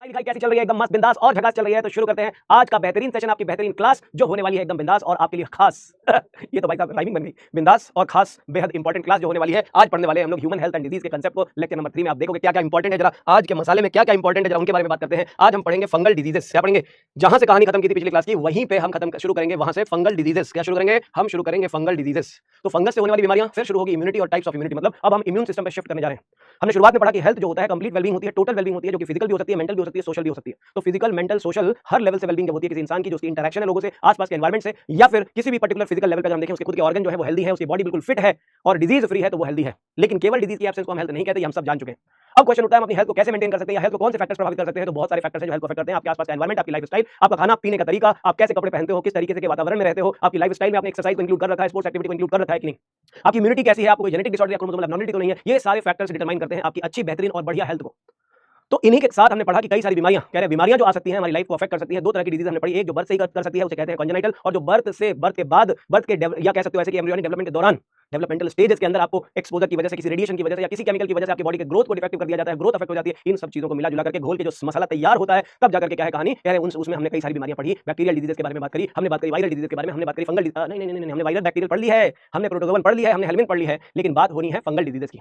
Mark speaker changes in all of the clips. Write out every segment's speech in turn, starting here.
Speaker 1: लिखाई कैसी चल रही है? एकदम मस्त बिंदास और झकास चल रही है। तो शुरू करते हैं आज का बेहतरीन सेशन, आपकी बेहतरीन क्लास जो होने वाली है एकदम बिंदास और आपके लिए खास। ये तो भाई साहब राइमिंग बन गई, बिंदास और खास बेहद इंपॉर्टेंट क्लास जो होने वाली है। आज पढ़ने वाले हैं हम लोग ह्यूमन हेल्थ एंड डिजीज के कांसेप्ट को। लेक्चर नंबर 3 में आप देखोगे क्या क्या इंपॉर्टेंट है, जरा आज के मसाले में क्या क्या इंपॉर्टेंट है, जरा उनके बारे में बात करते हैं। आज हम पढ़ेंगे फंगल डिजीजेस। क्या पढ़ेंगे? जहां से कहानी खत्म की थी पिछली क्लास की, वहीं पे हम खत्म शुरू करेंगे, वहां से फंगल डिजीजेस। क्या शुरू करेंगे? हम शुरू करेंगे फंगल डिजीजेस। तो फंगस से होने वाली बीमारियां, फिर शुरू होगी इम्यूनिटी और टाइप्स ऑफ इम्यूनिटी। मतलब अब हम इम्यून सिस्टम पे शिफ्ट करने जा रहे हैं। हमने शुरुआत में पढ़ा कि हेल्थ जो होता है कंप्लीट वेलबींग होती है, टोटल वेलबींग होती है, जो कि फिजिकल भी हो सकती है, मेंटल भी हो सकती है, सोशल भी हो सकती है। तो फिजिकल, मेंटल, सोशल हर लेवल से वेलबींग जब होती है किसी इंसान की, जो उसकी इंटरेक्शन है लोगों से, आसपास के एनवायरमेंट से, या फिर किसी भी पर्टिकुलर फिजिकल लेवल पे हम देखें उसके खुद के ऑर्गन जो है वो हेल्दी है, उसकी बॉडी बिल्कुल फिट है और डिजीज फ्री है, तो वो हेल्दी है। लेकिन केवल डिजीज की एब्सेंस को हम हेल्थ नहीं कहते, ये हम सब जान चुके हैं। अब क्वेश्चन उठता है हम अपनी हेल्थ को कैसे मेंटेन कर सकते हैं, या हेल्थ को कौन से फैक्टर्स प्रभावित कर सकते हैं? तो बहुत सारे फैक्टर्स हैं जो हेल्थ को अफेक्ट करते हैं। आपके आसपास का एनवायरमेंट, आपकी लाइफस्टाइल, आपका खाना पीने का तरीका, आप कैसे कपड़े पहनते हो, किस तरीके से वातावरण में रहते हो, आपकी लाइफस्टाइल में आपने एक्सरसाइज को इंक्लूड कर रखा है, स्पोर्ट्स एक्टिविटी को इंक्लूड कर रखा है कि नहीं, आपकी इम्यूनिटी कैसी है, आपको कोई जेनेटिक डिसऑर्डर या क्रोमोसोमल एब्नॉर्मलिटी तो नहीं है। ये सारे फैक्टर्स डिटरमाइन करते हैं आपकी अच्छी, बेहतरीन और बढ़िया हेल्थ को। तो इन्हीं के साथ हमने पढ़ा कि कई सारी बीमारियां, कह रहे बीमारियां जो आ सकती हैं हमारी लाइफ को अफेक्ट कर सकती हैं। दो तरह की डिजीज हमने पढ़ी, एक जो बर्थ से ही कर सकती है उसे कहते हैं कॉन्जेनाइटल, और जो बर्थ के बाद, बर्थ के या कह सकते हो ऐसे कि एम्ब्रियोनिक डेवलपमेंट के दौरान, डेवलपमेंटल स्टेजेस के अंदर आपको एक्सपोजर की वजह से, किसी रेडिएशन की वजह से या किसी केमिकल की वजह से आपकी बॉडी के ग्रोथ को डिफेक्टिव कर दिया जाता है, ग्रोथ अफेक्ट हो जाती है। इन सब चीजों को मिला जुला करके घोल के जो मसाला तैयार होता है, तब जाकर के क्या है कहानी, कह रहे उसमें हमने कई सारी बीमारियां पढ़ी। बैक्टीरियल डिजीज के बारे में बात करी, हमने बात करी वायरल डिजीज के बारे में, हमने बात करी फंगल, नहीं, हमने वायरल बैक्टीरियल पढ़ ली है, हमने प्रोटोजोवन पढ़ लिया है, हमने हेलमिन पढ़ ली है, लेकिन बात होनी है फंगल डिजीज की।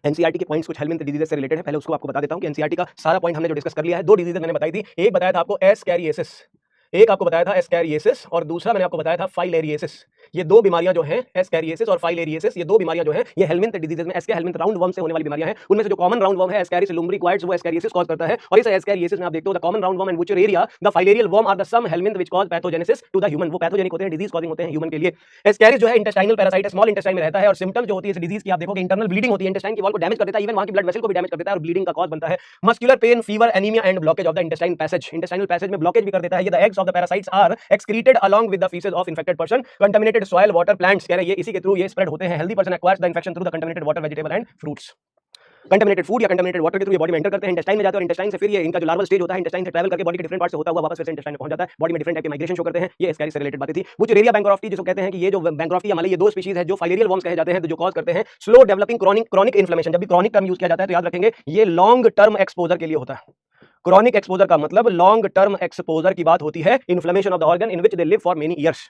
Speaker 1: एनसीईआरटी के पॉइंट्स कुछ हेल्थ डिजीज से रिलेटेड है, पहले उसको आपको बता देता हूं कि एनसीईआरटी का सारा पॉइंट हमने जो डिस्कस कर लिया है। दो डिजीज मैंने बताई थी, एक बताया था आपको एस्कैरियोसिस, एक आपको बताया था एस्कैरियोसिस, और दूसरा मैंने आपको बताया था फाइलेरियोसिस। ये दो बीमारियां जो हैं, एस्कैरियोसिस और फाइलेरियोसिस, ये दो बीमारियां जो हैं ये हेल्मिंथ डिजीजेस में, एस्के हेल्मिंथ राउंड वर्म से होने वाली बीमारियां हैं। उनमें से जो कॉमन राउंड वर्म है एस्कैरिस लुम्ब्रिक्वाइड्स, वो एस्कैरियोसिस कॉज करता है। और इस एस्कैरियोसिस में आप देखते हो the common round worm and which area the filarial worm are the some helminth which cause pathogenesis to the human. वो पैथोजेनिक होते हैं, डिजीज कॉजिंग होते हैं ह्यूमन के लिए। एस्कैरिस जो है इंटेस्टाइनल पैरासाइट, स्मॉल इंटेस्टाइन में रहता है, और सिम्पटम जो होती है इस डिजीज की आप देखोगे इंटरनल ब्लीडिंग होती है, इंटेस्टाइन की वॉल को डैमेज कर देता है, इवन वहां की ब्लड वेसल को भी डैमेज कर देता है और ब्लीडिंग का कॉज बनता है। Muscular pain, fever, anaemia and blockage of the intestine passage, intestinal passage में ब्लॉकेज भी कर देता है। ये the eggs of the parasites are excreted along with the feces of infected person, contaminated soil, water, plants, कह रहे हैं ये इसी के थ्रू ये स्प्रेड होते हैं। healthy person acquires the infection through the contaminated water, vegetable and fruits। Contaminated food या कंटेमिनेटेड वाटर के थ्रू ये बॉडी में एंटर करते हैं, इंटेस्टाइन में जाते हैं, और इंटेस्टाइन से फिर ये इनका जो लार्वल स्टेज होता है, इंटेस्टाइन से ट्रैवल करके बॉडी के डिफरेंट पार्ट से होता हुआ वापस फिर से इंटेस्टाइन में पहुंच जाता है, बॉडी में डिफरेंट टाइप के माइग्रेशन शो करते हैं। ये एस्कैरिस से रिलेटेड बातें थी। बुचेरिया बैंक्रॉफ्टी जिसको कहते हैं कि ये जो बैंक्रॉफ्टी हमारे ये दो स्पीशीज है जो फाइलेरियल वर्म्स कहे जाते हैं, जो कॉज करते हैं स्लो डेवलपिंग क्रॉनिक इन्फ्लेमेशन। जब भी क्रॉनिक टर्म यूज किया जाता है तो याद रखेंगे ये लॉन्ग टर्म एक्सपोजर के लिए होता है। क्रॉनिक एक्सपोजर का मतलब लॉन्ग टर्म एक्सपोजर की बात होती है, inflammation of the organ in which they live for many years.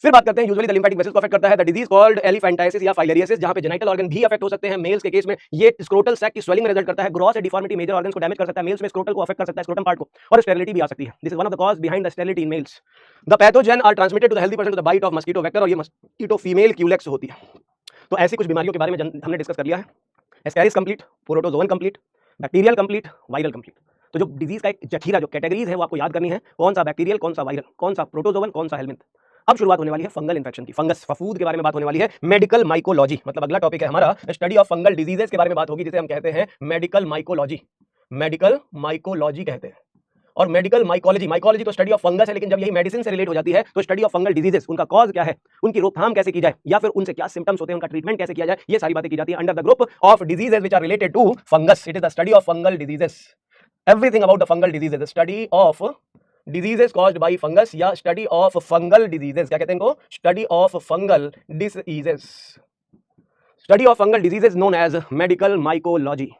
Speaker 1: फिर बात करते हैं यूजुअली द लिम्फेटिक वेसल्स को अफेक्ट करता है द डिजीज कॉल्ड एलिफेंटाइसिस या फाइलेरियोसिस, जहां पे जेनिटल ऑर्गन भी अफेक्ट हो सकते हैं। मेल्स के केस में ये स्क्रोटल सैक की स्वेलिंग में रिजल्ट करता है, ग्रॉस डिफॉर्मिटी मेजर ऑर्गन्स को डैमेज कर सकता है, मेल्स में स्क्रोटल को अफेक्ट कर सकता है, स्क्रोटम पार्ट को, और स्टेरिलिटी भी आ सकती है। This is one of the cause behind the sterility in males. The pathogen are transmitted to the healthy person to the bite of mosquito vector, और ये मस्कीटो फीमेल क्यूलेक्स होती है। तो ऐसी कुछ बीमारियों के बारे में हमने डिस्कस कर लिया है। Ascaris complete, protozoan complete, bacterial complete, viral complete. तो जो डिजीज का एक जखीरा, जो कैटेगरीज है वो आपको याद करनी है, कौन सा बैक्टीरियल, कौन सा वायरल, कौन सा प्रोटोजोवन, कौन सा हेल्मिंथ। अब शुरुआत होने वाली है फंगल इन्फेक्शन की, फंगस फफूद के बारे में बात होने वाली है। मेडिकल माइकोलॉजी मतलब अगला टॉपिक है हमारा, स्टडी ऑफ फंगल डिजीजेस के बारे में बात होगी, जिसे हम कहते हैं मेडिकल माइकोलॉजी। मेडिकल माइकोलॉजी कहते हैं। और मेडिकल माइकोलॉजी, माइकोलॉजी तो स्टडी ऑफ फंगस है, लेकिन जब यही मेडिसिन से रिलेट हो जाती है तो स्टडी ऑफ फंगल डिजीजेस, उनका कॉज क्या है, उनकी रोकथाम कैसे की जाए, या फिर उनसे क्या सिम्टम्स होते हैं, उनका ट्रीटमेंट कैसे किया जाए, ये सारी बातें की जाती है under the group of diseases which are related to fungus. It is the study of fungal diseases. Everything about the fungal diseases, study of diseases caused by fungus या स्टडी ऑफ फंगल डिजीजेस। क्या कहते हैं इनको? Study of fungal diseases. Study of fungal diseases known as medical mycology.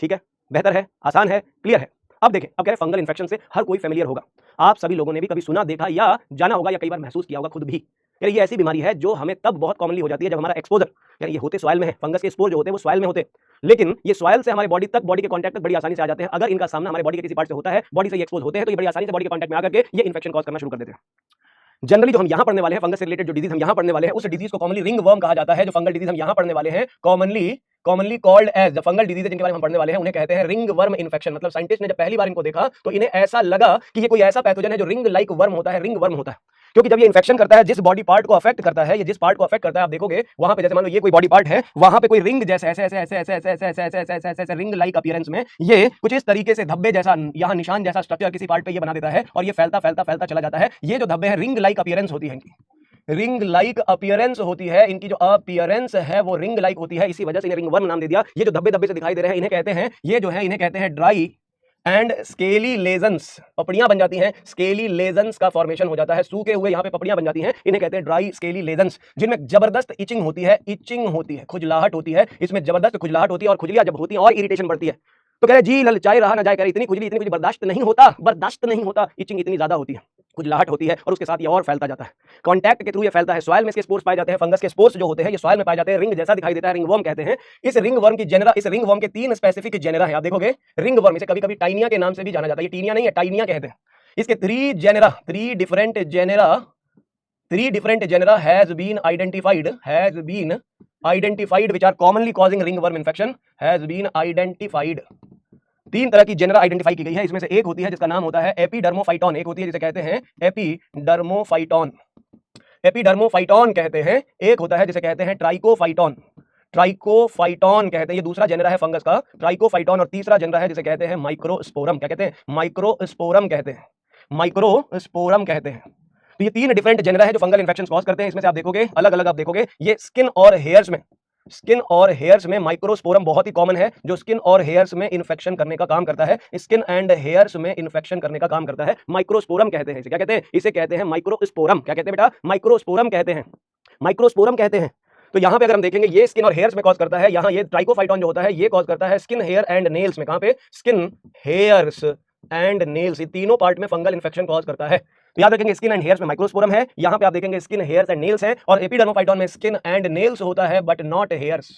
Speaker 1: ठीक है, बेहतर है, आसान है, क्लियर है। अब देखें, अब कह रहे हैं फंगल इन्फेक्शन से हर कोई फेमिलियर होगा, आप सभी लोगों ने भी कभी सुना, देखा या जाना होगा, या कई बार महसूस किया होगा खुद भी। यानी ये ऐसी बीमारी है जो हमें तब बहुत कॉमनली हो जाती है जब हमारा एक्सपोजर, यानी ये होते सॉइल में है, फंगस के स्पोर जो होते हैं वो सॉइल में होते हैं, लेकिन ये सॉइल से हमारे बॉडी तक, बॉडी के कांटेक्ट तक बड़ी आसानी से आ जाते हैं। अगर इनका सामना हमारे बॉडी के किसी पार्ट से होता है, बॉडी से ये एक्सपोज होते हैं, तो ये बड़ी आसानी से बॉडी के कांटेक्ट में आकर के ये इन्फेक्शन कॉज करना शुरू कर देते हैं। जनरली जो हम यहां पढ़ने वाले हैं, फंगस से रिलेटेड जो डिजीज हम यहां पढ़ने वाले हैं, उस डिजीज को कॉमनली रिंग वर्म कहा जाता है। जो फंगल डिजीज हम यहां पढ़ने वाले हैं commonly called as the fungal disease, जिनके बारे में हम पढ़ने वाले हैं, उन्हें कहते हैं रिंग वर्म इन्फेक्शन। मतलब साइंटिस्ट ने जब पहली बार इनको देखा तो इन्हें ऐसा लगा कि ये कोई ऐसा पैथोजन है जो रिंग लाइक वर्म होता है, रिंग वर्म होता है। क्योंकि जब ये इन्फेक्शन करता है, जिस बॉडी पार्ट को अफेक्ट करता है, ये जिस पार्ट को अफेक्ट करता है, आप देखोगे वहां पे, जैसे मान लो ये कोई बॉडी पार्ट है, वहां पे कोई रिंग जैसे ऐसे रिंग लाइक अपीयरेंस में ये कुछ इस तरीके से धब्बे जैसा, यहाँ निशान जैसा स्ट्रक्चर किसी पार्ट पे ये बना देता है, और ये फैलता चला जाता है। ये जो धब्बे हैं रिंग लाइक अपीयरेंस होती है इनकी, रिंग लाइक अपीयरेंस होती है इनकी, जो अपीयरेंस है वो रिंग लाइक होती है, इसी वजह से इन्हें रिंग वर्म नाम दे दिया। ये जो धब्बे से दिखाई दे रहे हैं, इन्हें कहते हैं, ये जो है इन्हें कहते हैं ड्राई एंड स्केली लेजन्स। पपड़ियां बन जाती हैं, स्केली लेजन्स का फॉर्मेशन हो जाता है, सूखे हुए यहाँ पे पपड़ियां बन जाती हैं, इन्हें कहते हैं ड्राई स्केली लेजन्स, जिनमें जबरदस्त इचिंग होती है, खुजलाहट होती है, इसमें जबरदस्त खुजलाहट होती है, और खुजलियां जब होती है और इरिटेशन बढ़ती है, तो कह रहे जी ललचाए रहा ना जाए, कह रहे इतनी खुजली बर्दाश्त नहीं होता, इचिंग इतनी ज्यादा होती है, खुजलाहट होती है और उसके साथ ये और फैलता जाता है। कांटेक्ट के थ्रू ये फैलता है। सॉइल में इसके स्पोर्स पाए जाते हैं, फंगस के स्पोर्स जो होते हैं ये सॉइल में पाए जाते हैं, रिंग जैसा दिखाई देता है, रिंग वर्म कहते हैं। इस रिंग वर्म के 3 स्पेसिफिक जेनेरा है। आप देखोगे रिंग वर्म, इसे कभी कभी टाइनिया के नाम से भी जाना जाता है, ये टीनिया नहीं है, टाइनिया कहते हैं। इसके 3 different genera has been identified which are commonly causing ringworm infection has been identified। 3 तरह की जेनेरा आइडेंटिफाई की गई है। इसमें से एक होती है जिसका नाम होता है एपिडर्मोफाइटॉन, एक होती है जिसे कहते हैं एपिडर्मोफाइटॉन कहते हैं, एक होता है जिसे कहते हैं ट्राइकोफाइटॉन कहते हैं। ये दूसरा जेनेरा है फंगस का, ट्राइकोफाइटॉन, और तीसरा जेनेरा है जिसे कहते हैं माइक्रोस्पोरम। क्या कहते हैं? माइक्रोस्पोरम कहते हैं। तो ये 3 डिफरेंट जेनेरा है जो फंगल इन्फेक्शन कॉज करते हैं। इसमें से आप देखोगे अलग अलग, आप देखोगे ये स्किन और हेयर्स में माइक्रोस्पोरम बहुत ही कॉमन है, जो स्किन और हेयर्स में इन्फेक्शन करने का काम करता है। स्किन एंड हेयर्स में इन्फेक्शन करने का काम करता है, माइक्रोस्पोरम कहते हैं इसे। क्या कहते हैं? इसे कहते हैं माइक्रोस्पोरम। क्या कहते हैं बेटा? माइक्रोस्पोरम कहते हैं। तो यहाँ पे अगर हम देखेंगे ये स्किन और हेयर्स में कॉज करता है, यहाँ ये ट्राइकोफाइटॉन जो होता है ये कॉज करता है स्किन, हेयर एंड नेल्स में। कहाँ पे? स्किन, हेयर्स एंड नेल्स, ये तीनों पार्ट में फंगल इन्फेक्शन कॉज करता है। तो याद रखेंगे स्किन एंड हेयर्स में माइक्रोस्पोरम है, यहाँ पे आप देखेंगे स्किन, हेयर्स एंड नेल्स है, और एपिडर्मोफाइटॉन में स्किन एंड नेल्स होता है बट नॉट हेयर्स।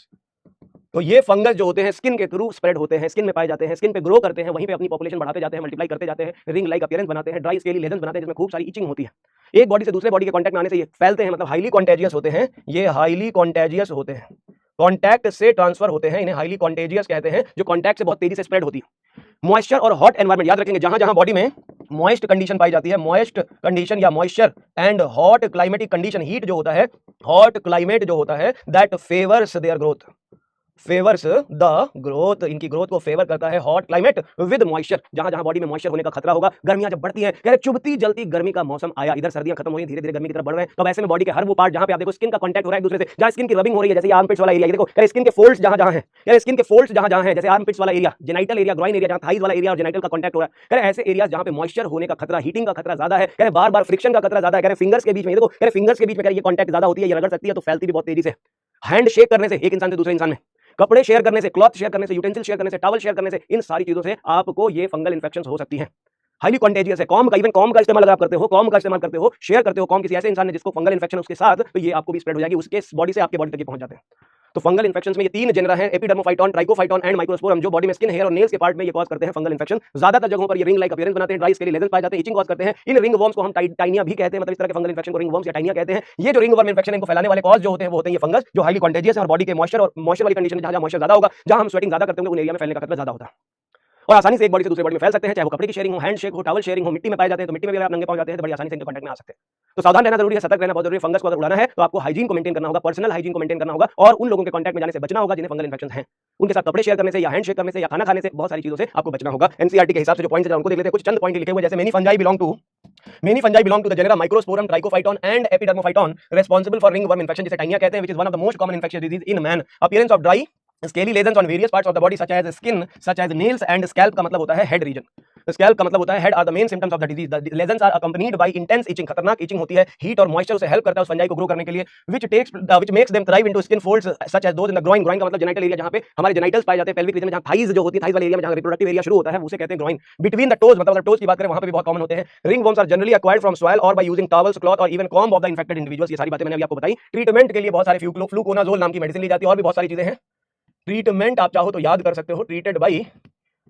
Speaker 1: तो ये फंगस जो होते हैं स्किन के थ्रू स्प्रेड होते हैं, स्किन में पाए जाते हैं, स्किन पे ग्रो करते हैं, वहीं पे अपनी पॉपुलेशन बढ़ाते जाते हैं, मल्टीप्लाई करते जाते हैं, रिंग लाइक अपीयरेंस बनाते हैं, ड्राई स्केली लेजन्स बनाते हैं जिसमें खूब सारी इचिंग होती है। एक बॉडी से दूसरे बॉडी के कांटेक्ट में आने से ये फैलते हैं, मतलब हाईली कॉन्टेजियस होते हैं, ये हाईली कॉन्टेजियस होते हैं, कॉन्टैक्ट से ट्रांसफर होते हैं, इन्हें हाईली कॉन्टेजियस कहते हैं, जो कॉन्टैक्ट से बहुत तेजी से स्प्रेड होती है। मॉइस्चर और हॉट एनवायरमेंट, याद रखेंगे जहां जहां बॉडी में मॉइस्ट कंडीशन पाई जाती है, मॉइस्ट कंडीशन या moisture and hot climatic condition, heat जो होता है, हॉट क्लाइमेट जो होता है, दैट फेवर्स देयर ग्रोथ, इनकी ग्रोथ को फेवर करता है हॉट क्लाइमेट विद मॉइस्चर। जहां जहां बॉडी में मॉइस्चर होने का खतरा होगा, गर्मियां जब बढ़ती हैं, कह रहे चुभती जलती गर्मी का मौसम आया, इधर सर्दियां खत्म हो रही हैं, धीरे धीरे गर्मी की तरफ बढ़ रहे हैं, तो ऐसे में बॉडी के हर वो पार्ट जहां पे आप देखो स्किन का कांटेक्ट हो रहा है एक दूसरे से, जहां स्किन की रबिंग हो रही है, जैसे आर्मपिट्स वाला एरिया, देखो कह रहे स्किन के फोल्ड्स जहां जहां है, कह रहे स्किन के फोल्ड्स जहां जहां है, जैसे आर्मपिट्स वाला area, genital area, groin area, जहां थाइज वाला एरिया और जेनाइटल का कांटेक्ट हो रहा है, कह रहे ऐसे एरिया जहां पे मॉइस्चर होने का खतरा, हीटिंग का खतरा ज्यादा है, कह रहे बार बार फ्रिक्शन का खतरा ज्यादा है, कह रहे फिंगर्स के बीच में, देखो कह रहे फिंगर्स के बीच में कह रहे ये कांटेक्ट ज्यादा होती है, ये रगड़ सकती है तो फैलती भी बहुत तेजी से, हैंड शेक करने से एक इंसान से दूसरे इंसान में, कपड़े शेयर करने से, क्लॉथ शेयर करने से, यूटेंसिल शेयर करने से, टॉवल शेयर करने से, इन सारी चीजों से आपको ये फंगल इन्फेक्शंस हो सकती हैं। हाईली कॉन्टेजियस है। कॉम का इस्तेमाल अगर आप करते हो, शेयर करते हो कॉम किसी ऐसे इंसान ने जिसको फंगल इन्फेक्शन उसके साथ, तो ये आपको भी स्प्रेड हो जाएगी, उसके बॉडी से आपके बॉडी तक ये पहुंच जाते हैं। तो फंगल इन्फेक्शंस में ये 3 जेनेरा हैं, एपिडर्मोफाइटॉन, ट्राइकोफाइटॉन एंड माइक्रोस्पोरम, जो बॉडी में स्किन, हेयर और नेल्स के पार्ट में ये कॉज करते हैं फंगल इन्फेक्शन। ज्यादातर जगहों पर ये रिंग लाइक अपीयरेंस बनाते हैं, ड्राई स्केली लेजन्स पाए जाते हैं, इचिंग कॉज करते हैं। इन रिंग वर्म्स को हम टाइनिया भी कहते हैं, मतलब इस तरह के फंगल इन्फेक्शन को रिंग वर्म्स या टाइनिया कहते हैं। ये जो रिंग वर्म इन्फेक्शन इनको फैलाने वाले कॉज जो होते हैं वो होते हैं ये फंगस, जो हाईली कॉन्टेजियस है और बॉडी के मॉइस्चर वाली कंडीशन में जहां मॉइस्चर ज्यादा होगा, जहां हम स्वेटिंग ज्यादा करते होंगे, उन एरिया में फैलने का खतरा ज्यादा होता है और आसानी से एक बॉडी से दूसरे बॉडी में फैल सकते हैं, चाहे वो कपड़े की शेयरिंग हो, हैंड शेक हो, टॉवल शेयरिंग हो, मिट्टी में पाए जाते हैं तो मिट्टी में भी अगर आप नंगे पांव जाते हैं तो बड़ी आसानी से इनके कांटेक्ट में आ सकते हैं। तो सावधान रहना जरूरी है, सतर्क रहना बहुत जरूरी है। फंगस को अगर उड़ाना है तो आपको हाइजीन को मेंटेन करना होगा, पर्सनल हाइजीन को मेंटेन करना होगा और उन लोगों के कांटेक्ट में जाने से बचना होगा जिन्हें फंगल इन्फेक्शन है। उनके साथ कपड़े शेयर करने से या हैंड शेक करने से या खाना खाने से, बहुत सारी चीजों से आपको बचना होगा। एनसीईआरटी के हिसाब से जो पॉइंट्स हैं उनको देख लेते हैं। कुछ चंद पॉइंट लिखे हुए, जैसे many fungi belong to the genera Microsporum, Trichophyton and Epidermophyton, responsible for ringworm infection, जिसे टाइनिया कहते हैं, which is one of the most common infectious disease in man. Appearance of dry scaly lesions on various parts of the body such as skin, such as nails and scalp, का मतलब होता है head region, scalp का मतलब होता है head, are the main symptoms of the disease. The lesions are accompanied by intense itching, खतरनाक itching होती है, हीट और मॉइस्चर उसे हेल्प करता है उस फंजाई को ग्रो करने के लिए, which makes them thrive into skin folds such as those in the groin, groin का मतलब जेनाइटल एरिया, जहां पे हमारे जेनाइटल्स पाए जाते हैं, पेल्विक रीजन में जहां थाइज जो होती है, थाइज वाले एरिया में जहां रिप्रोडक्टिव एरिया शुरू होता है उसे कहते हैं ग्रोइन। बिटवीन द टोज, मतलब टोज की बात करें वहां पे भी बहुत कॉमन होते हैं। Ringworms are generally acquired from soil और बाय यूजिंग टॉवल्स, क्लॉथ और even comb of the infected individuals. ये सारी बातें मैंने अभी आपको बताई। ट्रीटमेंट के लिए बहुत सारे फ्लूकोनाजोल नाम की मेडिसिन ली जाती है और भी बहुत सारी चीजें हैं। ट्रीटमेंट आप चाहो तो याद कर सकते हो, treated by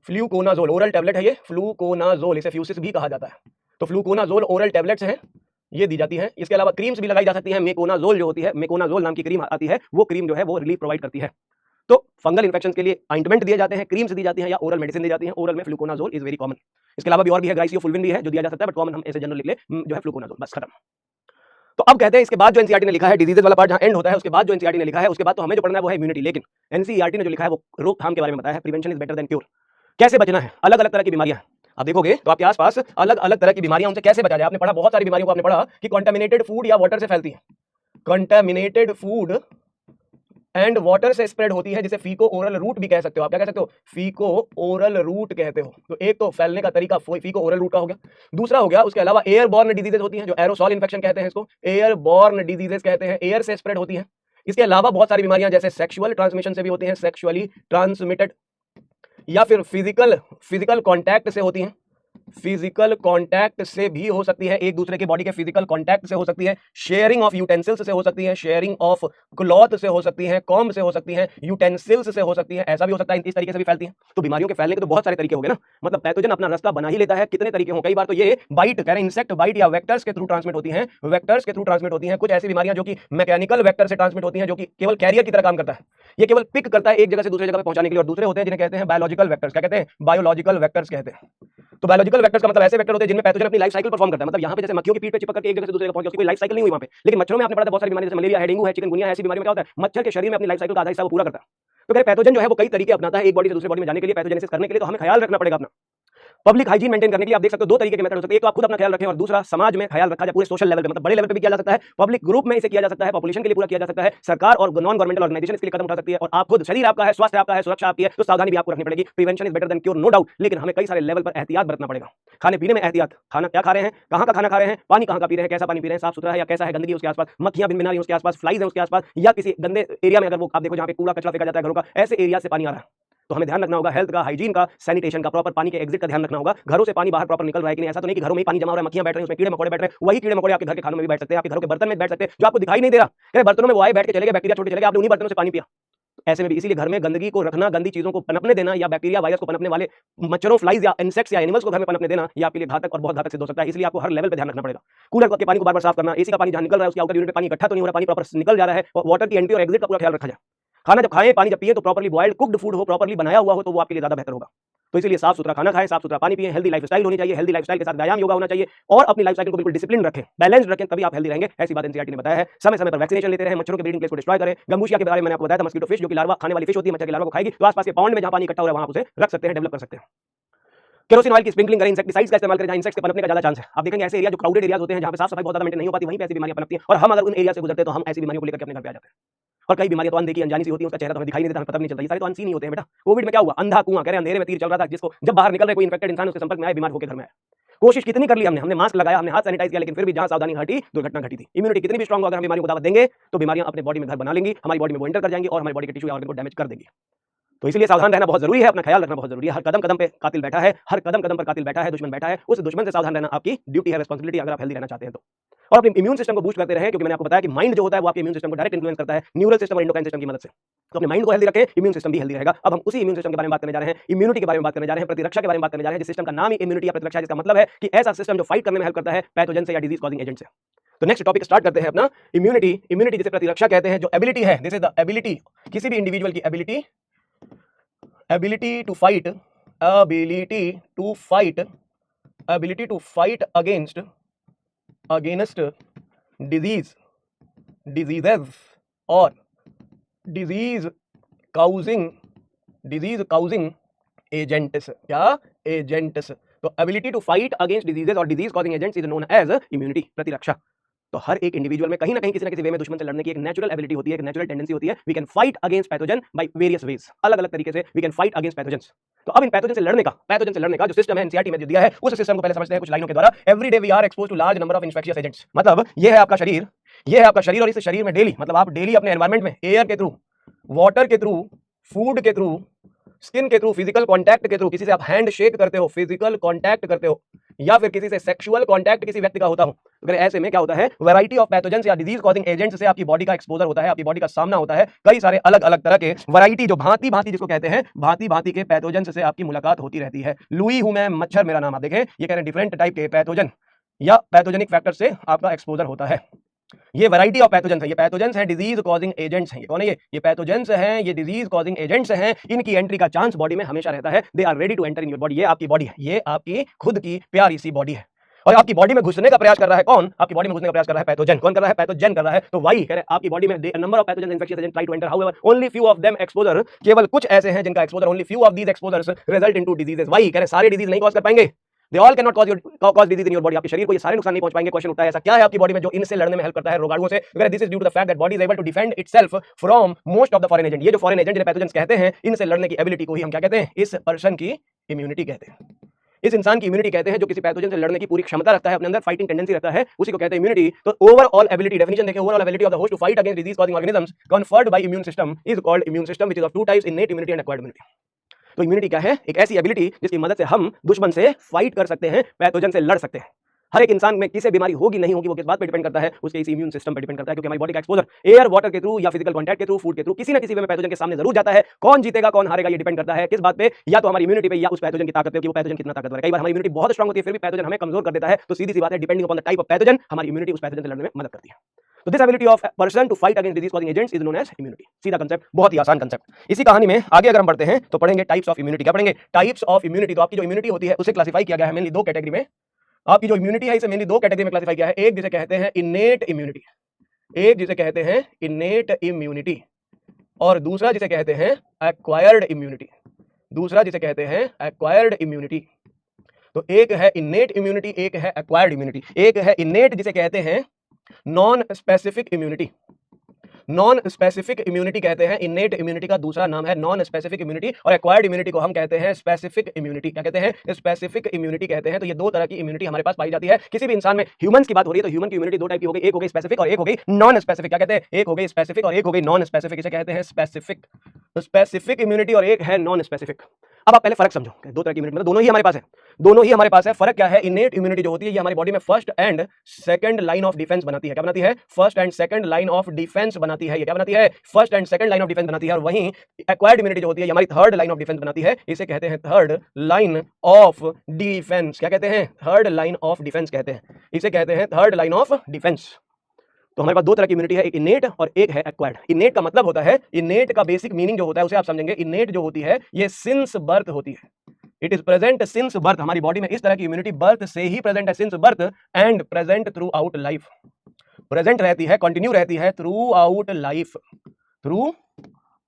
Speaker 1: fluconazole, oral tablet है ये फ्लूकोनाजोल, इसे फ्यूसिस भी कहा जाता है। तो फ्लूकोनाजोल ओरल टैबलेट्स हैं, ये दी जाती है। इसके अलावा क्रीम्स भी लगाई जा सकती है। मेकोनाजोल जो होती है, मेकोनाजोल नाम की क्रीम आती है, वो क्रीम जो है वो रिलीफ प्रोवाइड करती है। तो फंगल इन्फेक्शन के लिए ऑइंटमेंट दिए जाते हैं, क्रीम्स दी जाती हैं या ओरल मेडिसिन दी जाती है। ओरल में फ्लूकोनाजोल इज वेरी कॉमन। इसके अलावा भी और भी है, ग्लाइसियोफुल्विन भी है जो दिया जा सकता है, बट कॉमन हम ऐसे जनरल लिख ले जो है फ्लूकोनाजोल, बस खत्म। तो अब कहते हैं इसके बाद जो एनसीईआरटी ने लिखा है, डिजीजेस वाला पार्ट जहां एंड होता है, उसके बाद जो एनसीईआरटी ने लिखा है, उसके बाद तो हमें जो पढ़ना है वो है इम्यूनिटी। लेकिन एनसीईआरटी ने जो लिखा है वो रोकथाम के बारे में बताया है। Prevention is better than cure. कैसे बचना है, अलग अलग तरह की बीमारियां आप देखोगे तो आपके आसपास अलग अलग तरह की बीमारियां, उनसे कैसे बचा जाए। आपने पढ़ा बहुत सारी बीमारियों को, आपने पढ़ा कि कंटामिनेटेड फूड या वाटर से फैलती है, कंटामिनेटेड फूड एंड वाटर से स्प्रेड होती है, जिसे फीको ओरल रूट भी कह सकते हो। आप क्या कह सकते हो? फीको ओरल रूट कहते हो। तो एक तो फैलने का तरीका फीको ओरल रूट का हो गया। दूसरा हो गया उसके अलावा एयरबॉर्न डिजीजेस होती हैं, जो एरोसॉल इन्फेक्शन कहते हैं, इसको एयरबॉर्न डिजीजेस कहते हैं, एयर से स्प्रेड होती है। इसके अलावा बहुत सारी बीमारियां जैसे सेक्सुअल ट्रांसमिशन से भी होती हैं, सेक्सुअली ट्रांसमिटेड या फिर फिजिकल कांटेक्ट से होती हैं, फिजिकल कांटेक्ट से भी हो सकती है, एक दूसरे के बॉडी के फिजिकल कांटेक्ट से हो सकती है, शेयरिंग ऑफ यूटेंसिल्स से हो सकती है, शेयरिंग ऑफ क्लॉथ से हो सकती है, कॉम्ब से हो सकती है, यूटेंसिल्स से हो सकती है, ऐसा भी हो सकता है, इस तरीके से भी फैलती है। तो बीमारियों के फैलने के तो बहुत सारे तरीके हो गए ना, मतलब पैथोजन अपना रास्ता बना ही लेता है, कितने तरीके हो, कई बार तो ये बाइट कह रहे हैं, इंसेक्ट बाइट या वेक्टर्स के थ्रू ट्रांसमिट होती हैं, वेक्टर्स के थ्रू ट्रांसमिट होती हैं। कुछ ऐसी बीमारियां जो कि मैकेनिकल वेक्टर से ट्रांसमिट होती हैं, जो कि केवल कैरियर की तरह काम करता है, ये केवल पिक करता है एक जगह से दूसरी जगह पे पहुंचाने के लिए, और दूसरे होते हैं जिन्हें कहते हैं बायोलॉजिकल वेक्टर्स। क्या कहते हैं? बायोलॉजिकल वेक्टर्स कहते हैं। तो बायोलॉजिकल वेक्टर्स का मतलब ऐसे वेक्टर होते हैं जिनमें पैथोजन अपनी लाइफ साइकिल परफॉर्म करता है, मतलब यहाँ पे जैसे मक्खियों की पीठ पे चिपक करके एक जगह से दूसरी जगह पहुंच गया, उसकी कोई लाइफ साइकिल नहीं हुई वहां पे। लेकिन मच्छरों में आपने पढ़ा था बहुत सारी बीमारी, जैसे मलेरिया है, डेंगू है, चिकनगुनिया है, ऐसी बीमारी में क्या होता है, मच्छर के शरीर में अपनी लाइफ साइकिल का आधा हिस्सा वो पूरा करता है। तो कह पैथोजन जो है वो कई तरीके अपनाता है एक बॉडी से दूसरे बॉडी में जाने के लिए, पैथोजेनेसिस करने के लिए। तो हमें ख्याल रखना पड़ेगा अपना पब्लिक हाइजीन मेंटेन करने के लिए। आप देख सकते हो दो तरीके के मेथड हो सकते हैं, एक तो आप खुद अपना ख्याल रखें, और दूसरा समाज में ख्याल रखा जाए पूरे सोशल लेवल पे, मतलब बड़े लेवल पे भी किया जा सकता है, पब्लिक ग्रुप में इसे किया जा सकता है, पॉपुलेशन के लिए पूरा किया जा सकता है, सरकार और नॉन गवर्नमेंटल ऑर्गेनाइजेशन इसके लिए कदम उठा सकती है। और आप खुद, शरीर आपका है, स्वास्थ्य आपका है, सुरक्षा आपकी है, तो सावधानी भी आपको रखनी पड़ेगी। Prevention is better than cure, no doubt, लेकिन हमें कई सारे लेवल पर एहतियात बरतना पड़ेगा। खाने पीने में एहतियात, खाना क्या खा रहे हैं, कहाँ का खाना खा रहे हैं, पानी कहाँ का पी रहे हैं, कैसा पानी पी रहे हैं, साफ सुथरा है या कैसा है, गंदगी उसके आसपास, मक्खियां बिन बिना रही उसके आसपास, फ्लाइज है उसके आसपास, या किसी गंदे एरिया में अगर वो आप देखो जहाँ पे कूड़ा कचरा फेंका जाता है घरों का, ऐसे एरिया से पानी आ रहा है, तो हमें ध्यान रखना होगा हेल्थ का, हाइजीन का, सैनिटेशन का, प्रॉपर पानी के एग्जिट का ध्यान रखना होगा। घरों से पानी बाहर प्रॉपर निकल रहा है कि नहीं, ऐसा तो नहीं कि घरों में पानी जमा हो रहा है, मक्खियां बैठ रही हैं, उसमें कीड़े मकोड़े बैठ रहे हैं, वही कीड़े मकोड़े आपके घर के खानों में भी बैठ सकते हैं, आपके घरों के बर्तन में बैठ सकते हैं, जो आपको दिखाई नहीं दे रहा, बर्तनों में वो आए, बैठ के चले गए, बैक्टीरिया छोटे चले गए, आपने उन्हीं बर्तनों से पानी पिया। ऐसे में भी इसीलिए घर में गंदगी को रखना, गंदी चीजों को पनपने देना, या बैक्टीरिया वायरस को पनपने वाले मच्छरों, फ्लाइज या इंसेक्ट्स या एनिमल्स को घर में पनपने देना, ये आपके लिए घातक और बहुत घातक सिद्ध हो सकता है। इसलिए आपको हर लेवल पे ध्यान रखना पड़ेगा। कूलर के पानी को बार-बार साफ करना, एसी का पानी जहां निकल रहा है उसके आउटर यूनिट पे पानी इकट्ठा तो नहीं हो रहा, पानी प्रॉपर निकल जा रहा है, और वाटर की एंट्री और एग्जिट का पूरा ख्याल रखा जाए। खाना जब खाएं, पानी जब पिए तो प्रॉपर्ली बॉइल्ड कुक्ड फूड हो, प्रॉपर्ली बनाया हुआ हो, तो वो आपके लिए ज्यादा बेहतर होगा। तो इसलिए साफ सुथरा खाना खाएं, साफ सुथरा पानी पिएं, हेल्दी लाइफस्टाइल होनी चाहिए, हेल्दी लाइफस्टाइल के साथ व्यायाम योगा होना चाहिए, और अपनी लाइफ साइकिल को बिल्कुल डिसिप्लिन रखें, बैलेंस्ड रखें, तभी आप हेल्दी रहेंगे। ऐसी बात एनसीईआरटी ने बताया है। समय समय पर वैक्सीनेशन लेते रहे, मच्छरों के ब्रीडिंग प्लेस को डिस्ट्रॉय करें। गंबूशिया के बारे में मैंने आपको बताया था, मस्कीटो फिश जो कि लार्वा खाने वाली फिश होती है, मच्छर के लार्वा को खाएगी, तो आसपास के पॉन्ड में जहां पानी इकट्ठा हो रहा है वहां उसे रख सकते हैं, डेवलप कर सकते हैं। केरोसिन ऑयल की स्प्रिंकलिंग करें, इंसेक्टिसाइड्स का इस्तेमाल करें जहां इंसेक्ट्स के पनपने का ज्यादा चांस है। आप देखेंगे ऐसे एरिया जो क्राउडेड एरियाज होते हैं, जहां पे साफ सफाई बहुत ज्यादा मेंटेन नहीं हो पाती, वहीं पे ऐसी बीमारियां पनपती हैं, और हम अगर उन एरिया से गुजरते हैं तो हम ऐसी बीमारियों को लेकर अपने घर पे आ जाते हैं। और कई बीमारियां तो अनदेखी अनजानी सी होती हैं, उसका चेहरा तो हमें दिखाई नहीं देता, हमें पता नहीं चलता, ये सारे तो अनसीन ही होते हैं बेटा। कोविड में क्या हुआ, अंधा कुआं कह रहे हैं, अंधेरे में तीर चल रहा था, जिसको जब बाहर निकल रहे कोई इन्फेक्टेड इंसान उसके संपर्क में आया, बीमार होकर घर में आया। कोशिश कितनी कर ली हमने मास्क लगाया, हमने हाथ सैनिटाइज किया, लेकिन फिर भी जहां सावधानी हटी दुर्घटना घटी थी। इम्यूनिटी कितनी भी स्ट्रांग हो, अगर हम बीमारियों को दावत देंगे तो बीमारियां अपने बॉडी में घर बना लेंगी, हमारी बॉडी में वो एंटर कर जाएंगी और हमारी बॉडी के टिश्यू या ऑर्गन को डैमेज कर देंगी। तो इसलिए सावधान रहना बहुत जरूरी है, अपना ख्याल रखना बहुत जरूरी है। हर कदम कदम पे कातिल बैठा है, हर कदम कदम पर कातिल बैठा है, दुश्मन बैठा है, उस दुश्मन से सावधान रहना आपकी ड्यूटी है, रिस्पांसिबिलिटी, अगर आप हेल्दी रहना चाहते हैं तो। और अपने इम्यून सिस्टम को बूस्ट करते रहे, क्योंकि मैंने आपको बताया कि माइंड जो होता है वो आपके इम्यून सिस्टम को डायरेक्ट इन्फ्लुएंस करता है, न्यूरल सिस्टम और एंडोक्राइन सिस्टम की मदद से। तो अपने माइंड को हेल्दी रखें, इम्यून सिस्टम भी हेल्दी रहेगा। अब हम उसी इम्यून सिस्टम के बारे में बात करने जा रहे हैं, इम्यूनिटी के बारे में बात करने जा रहे हैं, प्रतिरक्षा के बारे में बात करने जा रहे हैं, जिस सिस्टम का नाम ही इम्यूनिटी या प्रतिरक्षा है, जिसका मतलब है कि ऐसा सिस्टम जो फाइट करने में हेल्प करता है पैथोजन से या डिजीज कॉजिंग एजेंट से। तो नेक्स्ट टॉपिक स्टार्ट करते हैं अपना इम्यूनिटी। इम्यूनिटी जिसे प्रतिरक्षा कहते हैं, जो एबिलिटी है, दिस इज द एबिलिटी, किसी भी इंडिविजुअल की ability to fight, ability to fight against diseases or disease causing agents। क्या? agents। तो ability to fight against diseases or disease causing agents is known as immunity, प्रतिरक्षा। तो हर एक individual में कहीं ना कहीं किसी ना किसी वे में दुश्मन से लड़ने की एक नेचुरल एबिलिटी होती है, एक नेचुरल टेंडेंसी होती है। We can fight against pathogen by various ways, अलग अलग तरीके से we can fight against pathogens. तो अब इन पैथोजन से लड़ने का जो सिस्टम है एनसीईआरटी में जो दिया है, उस सिस्टम को पहले समझते हैं कुछ लाइनों के द्वारा। Every day we are exposed to large number of infectious agents. मतलब ये है आपका शरीर, और इस शरीर में डेली, मतलब आप डेली अपने एनवायरमेंट में एयर के थ्रू, वाटर के थ्रू, फूड के थ्रू, स्किन के थ्रू, फिजिकल कांटेक्ट के थ्रू, किसी से आप हैंड शेक करते हो, फिजिकल कांटेक्ट करते हो, या फिर किसी से सेक्सुअल कांटेक्ट किसी व्यक्ति का होता हो, अगर ऐसे में क्या होता है, वैरायटी ऑफ पैथोजेंस या डिजीज कॉजिंग एजेंट्स से आपकी बॉडी का एक्सपोजर होता है, आपकी बॉडी का सामना होता है। कई सारे अलग अलग तरह के वैरायटी, जो भांति भांति जिसको कहते हैं, भांति भांति के पैथोजेंस से आपकी मुलाकात होती रहती है। लुई हूं मैं, मच्छर मेरा नाम। आप देखें, ये कह रहे हैं डिफरेंट टाइप के पैथोजन या पैथोजेनिक फैक्टर से आपका एक्सपोजर होता है। ये वैरायटी ऑफ पैथोजेंस है, ये पैथोजेंस हैं, डिजीज कॉजिंग एजेंट्स हैं। ये कौन है? ये पैथोजेंस हैं, ये डिजीज कॉजिंग एजेंट्स हैं। इनकी एंट्री का चांस बॉडी में हमेशा रहता है। They are ready to enter in your body. ये आपकी बॉडी है, ये आपकी खुद की प्यारी सी बॉडी है, और आपकी बॉडी में घुसने का प्रयास कर रहा है कौन? आपकी बॉडी में घुसने का प्रयास कर रहा है पैथोजन। कौन कर रहा है? पैथोजन कर रहा है। तो वही कह रहे हैं, आपकी बॉडी में number of pathogen infectious agent try to enter, however only few of them exposure, केवल कुछ ऐसे हैं जिनका exposure, only few of these exposures result into diseases. वही कह रहे हैं, सारे डिजीज नहीं कॉज कर पाएंगे, they all can not cause disease in your body. आपके शरीर को ये सारे नुकसान नहीं पहुंच पाएंगे। क्वेश्चन उठता है, ऐसा क्या है आपकी बॉडी में जो इनसे लड़ने में हेल्प करता है, रोगाणुओं से? This is due to the fact that body is able to defend itself from most of the foreign agent. ये जो फॉरेन एजेंट जिन्हें पैथोजेंस कहते हैं, इनसे लड़ने की एबिलिटी को ही हम क्या कहते हैं? इस पर्सन की इम्यूनिटी कहते हैं, इस इंसान की इम्यूनिटी कहते हैं, जो किसी पैथोजन से लड़ने की पूरी क्षमता रखता है, अपने अंदर फाइटिंग टेंडेंसी रखता है, उसी को कहते हैं इम्यूनिटी। तो ओवरऑल एबिलिटी, डेफिनेशन देखें, overall ability of the host to fight against disease causing organisms conferred by immune system is called immune system, which is of two types, innate immunity and acquired immunity. तो immunity क्या है? एक ऐसी ability जिसकी मदद से हम दुश्मन से फाइट कर सकते हैं, पैथोजन से लड़ सकते हैं। हर एक इंसान में किसे बीमारी होगी नहीं होगी वो किस बात पे डिपेंड करता है? उसके इस इम्यून सिस्टम पे डिपेंड करता है, क्योंकि हमारी बॉडी का एक्सपोजर एयर वाटर के थ्रू या फिजिकल कांटेक्ट के थ्रू, फूड के थ्रू, किसी ना किसी वे में पैथोजन के सामने जरूर जाता है। कौन जीतेगा कौन हारेगा ये डिपेंड करता है किस बात पे? या तो हमारी इम्यूनिटी पे या उस पैथोजन की ताकत पे कि वो पैथोजन कितना ताकतवर है। कई बार हमारी इम्यूनिटी बहुत स्ट्रांग होती है फिर भी पैथोजन हमें कमजोर कर देता है, तो सीधी सी बात है depending upon the type of pathogen हमारी इम्यूनिटी उस पैथोजन से लड़ने में मदद करती है। तो this ability of person to fight against disease causing agents is known as immunity. सीधा कंसेप्ट, बहुत ही आसान कंसेप्ट। इसी कहानी में आगे अगर हम बढ़ते हैं तो पढ़ेंगे टाइप्स ऑफ इम्यूनिटी। क्या पढ़ेंगे? Types of immunity. तो आपकी जो इम्यूनिटी होती है उसे क्लासिफाई किया गया है मेनली दो कैटेगरी में। आपकी जो इम्यूनिटी है इसे मेनली दो कैटेगरी में क्लासिफाई किया है। एक जिसे कहते हैं इनेट इम्यूनिटी, एक जिसे कहते हैं इनेट इम्यूनिटी, और दूसरा जिसे कहते हैं एक्वायर्ड इम्यूनिटी। दूसरा जिसे कहते हैं एक्वायर्ड इम्यूनिटी। तो एक है इनेट इम्यूनिटी, एक है एक्वायर्ड इम्यूनिटी। एक है इनेट जिसे कहते हैं non specific immunity. Non specific immunity कहते हैं इनेट इम्यूनिटी का दूसरा नाम है नॉन स्पेसिफिक इम्यूनिटी, और एक्वायर्ड इम्यूनिटी को हम कहते हैं स्पेसिफिक इम्यूनिटी। क्या कहते हैं? स्पेसिफिक इम्यूनिटी कहते हैं। तो ये दो तरह की इम्यूनिटी हमारे पास पाई जाती है किसी भी इंसान में। ह्यूमंस की बात हो रही है तो ह्यूमन की इम्यूनिटी दो टाइप की हो गई, एक हो गई स्पेसिफिक और एक हो गई नॉन स्पेसिफिक। क्या कहते हैं? एक हो गई स्पेसिफिक और एक हो गई नॉन स्पेसिफिक। इसे कहते हैं स्पेसिफिक। तो स्पेसिफिक इम्यूनिटी और एक है नॉन स्पेसिफिक। अब आप पहले फर्क समझो, दो तरह की इम्यूनिटी मतलब दोनों ही हमारे पास है, दोनों ही हमारे पास है। फर्क क्या है? इनेट इम्यूनिटी जो होती है ये हमारी बॉडी में first and second line of defence बनाती है। क्या बनाती है? First and second line of defence बनाती है। ये क्या बनाती है? First and second line of defence बनाती है। और वहीं एक्वायर्ड इम्यूनिटी जो होती है ये हमारी थर्ड लाइन ऑफ डिफेंस बनाती है। इसे कहते हैं थर्ड लाइन ऑफ डिफेंस। क्या कहते हैं? थर्ड लाइन ऑफ डिफेंस कहते हैं। इसे कहते हैं थर्ड लाइन ऑफ डिफेंस। तो हमारे पास दो तरह की इम्यूनिटी है, एक इनेट और एक है एक्वायर्ड। इनेट का मतलब होता है, इनेट का बेसिक मीनिंग जो होता है उसे आप समझेंगे। इनेट जो होती है ये सिंस बर्थ होती है, it is present since birth. हमारी बॉडी में इस तरह की इम्यूनिटी बर्थ से ही प्रेजेंट है, since birth and present through out life. Present रहती है, कंटिन्यू रहती है through out life. Through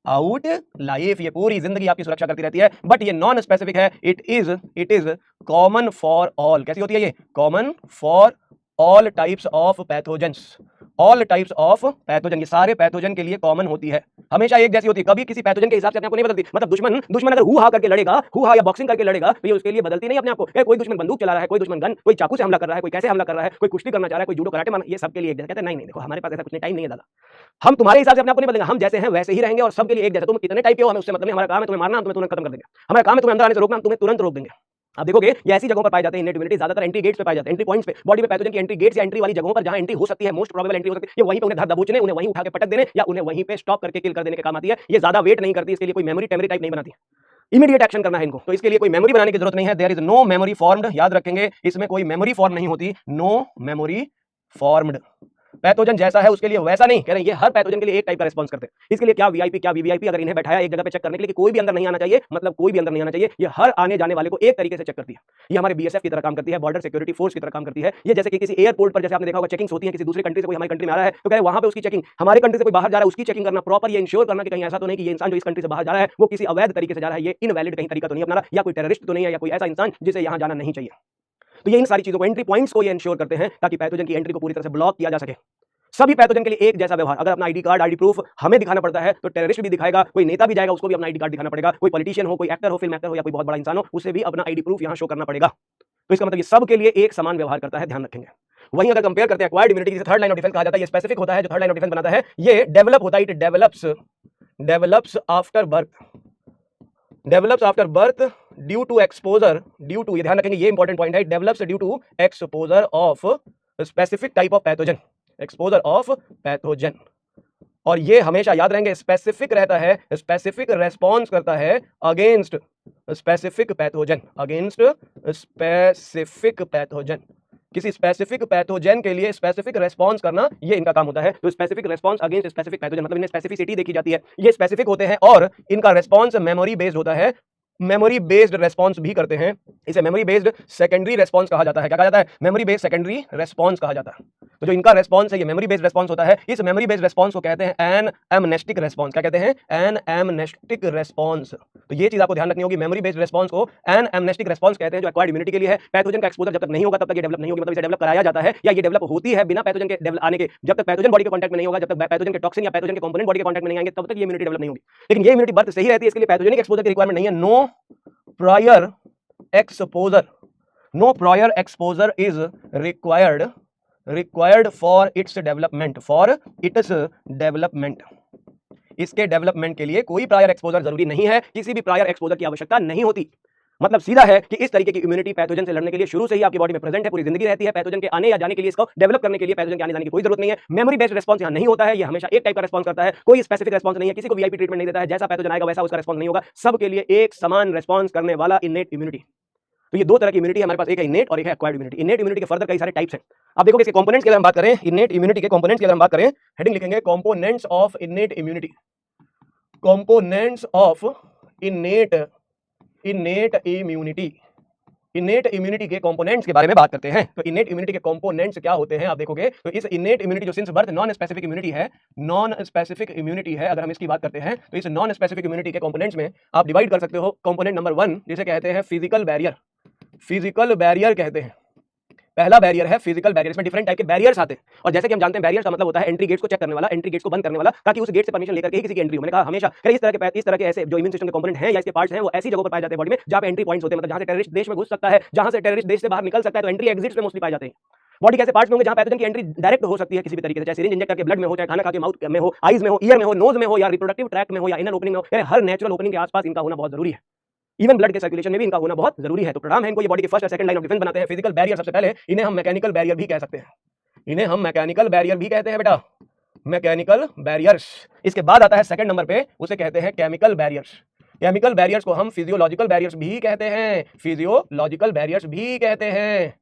Speaker 1: out life ये पूरी जिंदगी आपकी सुरक्षा करती रहती है। बट ये नॉन स्पेसिफिक है, it is common for all. कैसी होती है ये? Common for all types of pathogens. All types of pathogen, ये सारे पैथोजन के लिए कॉमन होती है, हमेशा एक जैसी होती है, कभी किसी पैथोजन के हिसाब से अपने आप को नहीं बदलती। मतलब दुश्मन अगर हु हा करके लड़ेगा, हु हा या बॉक्सिंग करके लड़ेगा तो ये उसके लिए बदलती नहीं अपने आप को। कोई दुश्मन बंदूक चला रहा है, कोई दुश्मन गन, कोई चाकू से हमला कर रहा है, कोई कैसे हमला कर रहा है, कोई कुश्ती करना चाह रहा है, कोई जूडो कराटे मारना, ये सबके लिए एक जैसा। कहते हैं नहीं देखो हमारे पास ऐसा कुछ नहीं, टाइम नहीं है दादा, हम तुम्हारे हिसाब से अपने आप को नहीं बदलेंगे, हम जैसे हैं वैसे ही रहेंगे और सबके लिए एक जैसा। तुम कितने टाइप के हो हमें उससे मतलब नहीं, हमारा काम है तुम्हें मारना, तुम्हें तुरंत खत्म कर देंगे। हमारा काम है तुम्हें अंदर आने से रोकना, तुम्हें तुरंत रोक देंगे। आप देखोगे ये ऐसी जगहों पर पाए जाते हैं इनेट इम्यूनिटी, ज्यादातर एंट्री गेट्स पे पाए जाते हैं, एंट्री पॉइंट्स पे, बॉडी में पैथोजन की एंट्री गेट्स या एंट्री वाली जगहों पर जहां एंट्री हो सकती है, मोस्ट प्रोबेबल एंट्री हो सकती है, ये वहीं पे उन्हें धर दबोचने, उन्हें वहीं उठा के पटक देने या उन्हें वहीं पे स्टॉप करके किल कर देने के काम आती है। ये ज्यादा वेट नहीं करती, इसके लिए कोई मेमोरी टेमरी टाइप नहीं बनाती, इमीडिएट एक्शन करना है इनको, तो इसके लिए कोई मेमोरी बनाने की जरूरत नहीं है। There is no memory formed, याद रखेंगे इसमें कोई मेमोरी फॉर्म नहीं होती, नो मेमोरी फॉर्म्ड। पैथोजन जैसा है उसके लिए वैसा नहीं, कह रहे हैं ये हर पैथोजन के लिए एक टाइप का रिस्पांस करते हैं। इसके लिए क्या वीआईपी क्या वीवीआईपी, अगर इन्हें बैठाया एक जगह पे चेक करने के लिए कि कोई भी अंदर नहीं आना चाहिए, मतलब कोई भी अंदर नहीं आना चाहिए, ये हर आने जाने वाले को एक तरीके से चेक करती है। ये हमारे बीएसएफ की तरह काम करती है, बॉर्डर सिक्योरिटी फोर्स की तरह काम करती है। ये जैसे कि किसी एयरपोर्ट पर जैसे आपने देखा होगा चेकिंग्स होती है, किसी दूसरी कंट्री से कोई हमारी कंट्री में आ रहा है तो कह रहे हैं वहां पे उसकी चेकिंग, हमारे कंट्री से कोई बाहर जा रहा है उसकी चेकिंग करना, प्रॉपर ये इंश्योर करना कि कहीं ऐसा तो नहीं कि ये इंसान जो इस कंट्री से बाहर जा रहा है वो किसी अवैध तरीके से जा रहा है, ये इनवैलिड कहीं तरीका तो नहीं अपना रहा, या कोई टेररिस्ट तो नहीं है, या कोई ऐसा इंसान जिसे यहां जाना नहीं चाहिए। तो ये इन सारी चीजों को, एंट्री पॉइंट्स को ये इंश्योर करते हैं ताकि पैथोजन की एंट्री को पूरी तरह से ब्लॉक किया जा सके। सभी पैथोजन के लिए एक जैसा व्यवहार, अगर अपना आईडी कार्ड आईडी प्रूफ हमें दिखाना पड़ता है तो टेररिस्ट भी दिखाएगा, कोई नेता भी जाएगा उसको भी अपना आईडी कार्ड दिखाना पड़ेगा, कोई पॉलिटिशियन हो, कोई एक्टर हो, फिल्म एक्टर हो, या कोई बहुत बड़ा इंसान हो, उसे भी अपना आईडी प्रूफ यहां शो करना पड़ेगा। तो इसका मतलब ये सब के लिए एक समान व्यवहार करता है, ध्यान रखेंगे। वहीं अगर कंपेयर करते हैं एक्वायर्ड इम्यूनिटी, जिसे थर्ड लाइन ऑफ डिफेंस कहा जाता है, ये स्पेसिफिक होता है, जो थर्ड लाइन ऑफ डिफेंस बनाता है, ये डेवलप होता है, it develops after birth, develops after birth due to exposure, due to, ये ध्यान रखेंगे, ये इंपॉर्टेंट पॉइंट है, develops due to exposure of specific type of pathogen, exposure of pathogen. और ये हमेशा याद रहेंगे स्पेसिफिक रहता है, स्पेसिफिक रेस्पॉन्स करता है against specific pathogen, against specific pathogen. किसी स्पेसिफिक पैथोजन के लिए स्पेसिफिक रेस्पॉन्स करना ये इनका काम होता है। तो specific response against specific pathogen, मतलब इन्हें स्पेसिफिसिटी देखी जाती है, ये स्पेसिफिक होते हैं और इनका रेस्पॉन्स मेमोरी बेस्ड होता है, मेमोरी बेस्ड रेस्पॉन्स भी करते हैं। इसे मेमोरी बेस्ड सेकेंडरी रेस्पॉन्स कहा जाता है। क्या कहा जाता है? मेमोरी बेस्ड सेकेंडरी रेस्पॉन्स कहा जाता है। तो जो इनका रेस्पॉन्स है ये मेमोरी बेस्ड रेस्पॉन्स होता है। इस मेमोरी बेस्ड रेस्पॉन्स को कहते हैं एन एमनेस्टिक रेस्पॉन्स। क्या कहते हैं? Anamnestic response. तो ये चीज आपको ध्यान रखनी होगी, मेमोरी बेस्ड रेस्पॉन्स को एन एमनेस्टिक रेस्पॉन्स कहते हैं, जो एक्वायर्ड इम्यूनिटी के लिए है। पैथोजन का एक्सपोजर जब तक नहीं होगा तब तक ये डेवलप नहीं होगी, मतलब इसे डेवलप कराया जाता है या ये डेवलप होती है बिना पैथोजन के आने के। जब तक पैथोजन बॉडी के कांटेक्ट में नहीं होगा, जब तक पैथोजन के टॉक्सिन या पैथोजन के कंपोनेंट बॉडी के कांटेक्ट में नहीं आएंगे, तब तक ये इम्यूनिटी डेवलप नहीं होगी। लेकिन ये इम्यूनिटी बर्थ से ही रहती है, इसके लिए पैथोजेनिक एक्सपोजर की रिक्वायरमेंट नहीं है। No prior exposure, no prior exposure is required for its development, for its development। इसके डेवलपमेंट के लिए कोई प्रायर एक्सपोजर जरूरी नहीं है, किसी भी प्रायर एक्सपोजर की आवश्यकता नहीं होती। मतलब सीधा है कि इस तरीके की इम्यूनिटी पैथोजन से लड़ने के लिए शुरू से ही आपकी बॉडी में प्रेजेंट है, पूरी जिंदगी रहती है। पैथोजन के आने या जाने के लिए, इसको डेवलप करने के लिए पैथोजन के आने जाने की कोई जरूरत नहीं है। मेमोरी बेस्ड रिस्पांस यहां नहीं होता है, ये हमेशा एक टाइप का रिस्पांस करता है, कोई स्पेसिफिक रिस्पांस नहीं है, किसी को वीआईपी ट्रीटमेंट नहीं देता है। जैसा पैथोजन आएगा वैसा उसका रिस्पांस नहीं होगा, सबके लिए एक समान रिस्पांस करने वाला इनेट इम्यूनिटी। तो ये दो तरह की इम्यूनिटी हमारे पास, एक है इनेट और एक है एक्वायर्ड इम्यूनिटी। इनेट इम्यूनिटी के फर्दर कई सारे टाइप्स हैं। अब देखोगे इसके कंपोनेंट्स की अगर हम बात करें, इनेट इम्यूनिटी के कंपोनेंट्स की अगर हम बात करें, हेडिंग लिखेंगे components of innate immunity. Components of innate immunity. Innate immunity के कंपोनेंट्स के बारे में बात करते हैं। तो इनेट इम्यूनिटी के कंपोनेंट्स क्या होते हैं आप देखोगे तो इस इनेट इम्यूनिटी जो since birth non specific immunity है, नॉन स्पेसिफिक इम्यूनिटी है, अगर हम इसकी बात करते हैं तो इस नॉन स्पेसिफिक इम्यूनिटी के कंपोनेंट्स में आप डिवाइड कर सकते हो कंपोनेंट नंबर 1 जिसे कहते हैं फिजिकल बैरियर। फिजिकल बैरियर कहते हैं, पहला बैरियर है फिजिकल बैरियर। इसमें डिफरेंट टाइप के बैरियर्स आते हैं और जैसे कि हम जानते हैं बैरियर का मतलब होता है एंट्री गेट्स को चेक करने वाला, एंट्री गेट्स को बंद करने वाला, ताकि उस गेट से परमिशन लेकर के ही किसी की एंट्री हो। मैंने कहा हमेशा इस तरह के ऐसे जो इम्यून सिस्टम के कंपोनेंट हैं या इसके पार्ट्स हैं वो ऐसी जगहों पर पाए जाते हैं बॉडी में जहां पे एंट्री पॉइंट्स होते हैं, मतलब जहां से टेररिस्ट देश में घुस सकता है, जहां से टेररिस्ट देश से बाहर निकल सकता है, तो एंट्री एग्जिट्स में मोस्टली पाए जाते हैं। बॉडी के ऐसे पार्ट्स में होंगे जहां पैथोजन की एंट्री डायरेक्ट हो सकती है किसी भी तरीके से, चाहे सिरिंज इंजेक्ट करके ब्लड में हो, चाहे खाना खा के माउथ में हो, आईज में हो, ईयर में हो, नोज में हो, या रिप्रोडक्टिव ट्रैक्ट में हो, या इनर ओपनिंग में हो। हर नेचुरल ओपनिंग के आसपास इनका होना बहुत जरूरी है। इवन ब्लड के सर्कुलेशन में भी इनका होना बहुत जरूरी है। तो प्रणाम है इनको, ये बॉडी की फर्स्ट और सेकंड लाइन ऑफ डिफेंस बनाते हैं। फिजिकल बैरियर सबसे पहले, इन्हें हम मैकेनिकल बैरियर भी कह सकते हैं, इन्हें हम मैकेनिकल बैरियर भी कहते हैं बेटा, मैकेनिकल बैरियर्स। इसके बाद आता है सेकंड नंबर पे, उसे कहते हैं केमिकल बैरियर्स। केमिकल बैरियर्स को हम फिजियोलॉजिकल बैरियर्स भी कहते हैं, फिजियोलॉजिकल बैरियर्स भी कहते हैं,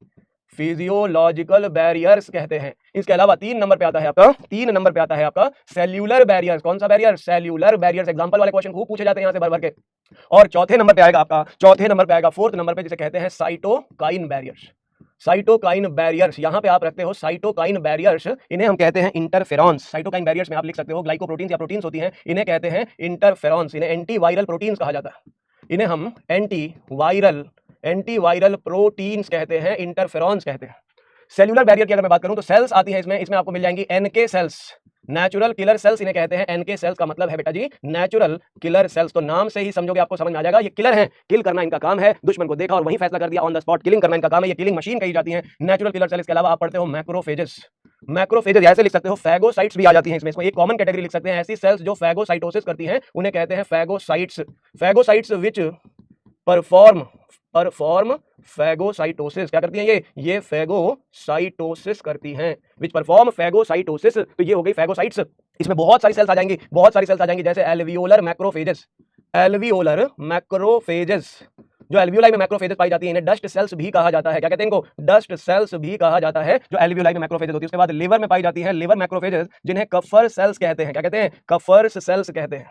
Speaker 1: फिजियोलॉजिकल बैरियर्स कहते हैं। इसके अलावा 3 नंबर पे आता है आपका सेल्यूलर बैरियर्स। कौन सा बैरियर? Cellular barriers. एग्जांपल वाले क्वेश्चन खूब पूछे जाते हैं यहां से भर भर के। और चौथे नंबर पे आएगा फोर्थ नंबर पे, जिसे कहते हैं साइटोकाइन बैरियर्स। साइटोकाइन बैरियर्स, यहां पे आप रखते हो साइटोकाइन बैरियर्स, इन्हें हम कहते हैं इंटरफेरॉन्स। साइटोकाइन बैरियर्स में आप लिख सकते हो ग्लाइकोप्रोटीन्स या प्रोटीन्स होती हैं, इन्हें कहते हैं इंटरफेरॉन्स। इन्हें एंटीवायरल प्रोटीन्स कहा जाता है, इन्हें हम एंटीवायरल प्रोटीन्स कहते हैं, इंटरफेरॉन्स कहते हैं। सेल्यूलर बैरियर की अगर मैं बात करूं तो सेल्स आती है इसमें आपको मिल जाएंगी NK cells, natural killer cells इन्हें कहते हैं। एनके सेल्स का मतलब है बेटा जी नेचुरल किलर सेल्स। तो नाम से ही समझोगे आपको समझ में आ जाएगा, ये किलर हैं, किल करना इनका काम है। दुश्मन को देखा और वहीं फैसला कर दिया, ऑन द स्पॉट किलिंग करना इनका काम है, ये किलिंग मशीन कही जाती है नेचुरल किलर सेल्स। के अलावा आप पढ़ते हो मैक्रोफेजेस। मैक्रोफेजेस ऐसे लिख सकते हो, फैगोसाइट्स भी आ जाती हैं इसमें। इसको एक कॉमन कैटेगरी लिख सकते हैं, ऐसी सेल्स जो फैगोसाइटोसिस करती हैं उन्हें कहते हैं phagocytes. Phagocytes which perform phagocytosis. क्या करती हैं ये फैगोसाइटोसिस करती हैं, विच परफॉर्म फैगोसाइटोसिस। तो ये हो गई फैगोसाइट्स। इसमें बहुत सारी सेल्स आ जाएंगी, जैसे एल्वियोलर मैक्रोफेजेस। जो एल्वियोलाई में मैक्रोफेजेस पाई जाती है इन्हें डस्ट सेल्स भी कहा जाता है। क्या कहते हैं इनको? डस्ट सेल्स भी कहा जाता है, जो एल्वियोलाई में मैक्रोफेजेस होती है। उसके बाद लिवर में पाई जाती है लिवर मैक्रोफेजेस, जिन्हें कफर सेल्स कहते हैं। क्या कहते हैं? कफर्स सेल्स कहते हैं,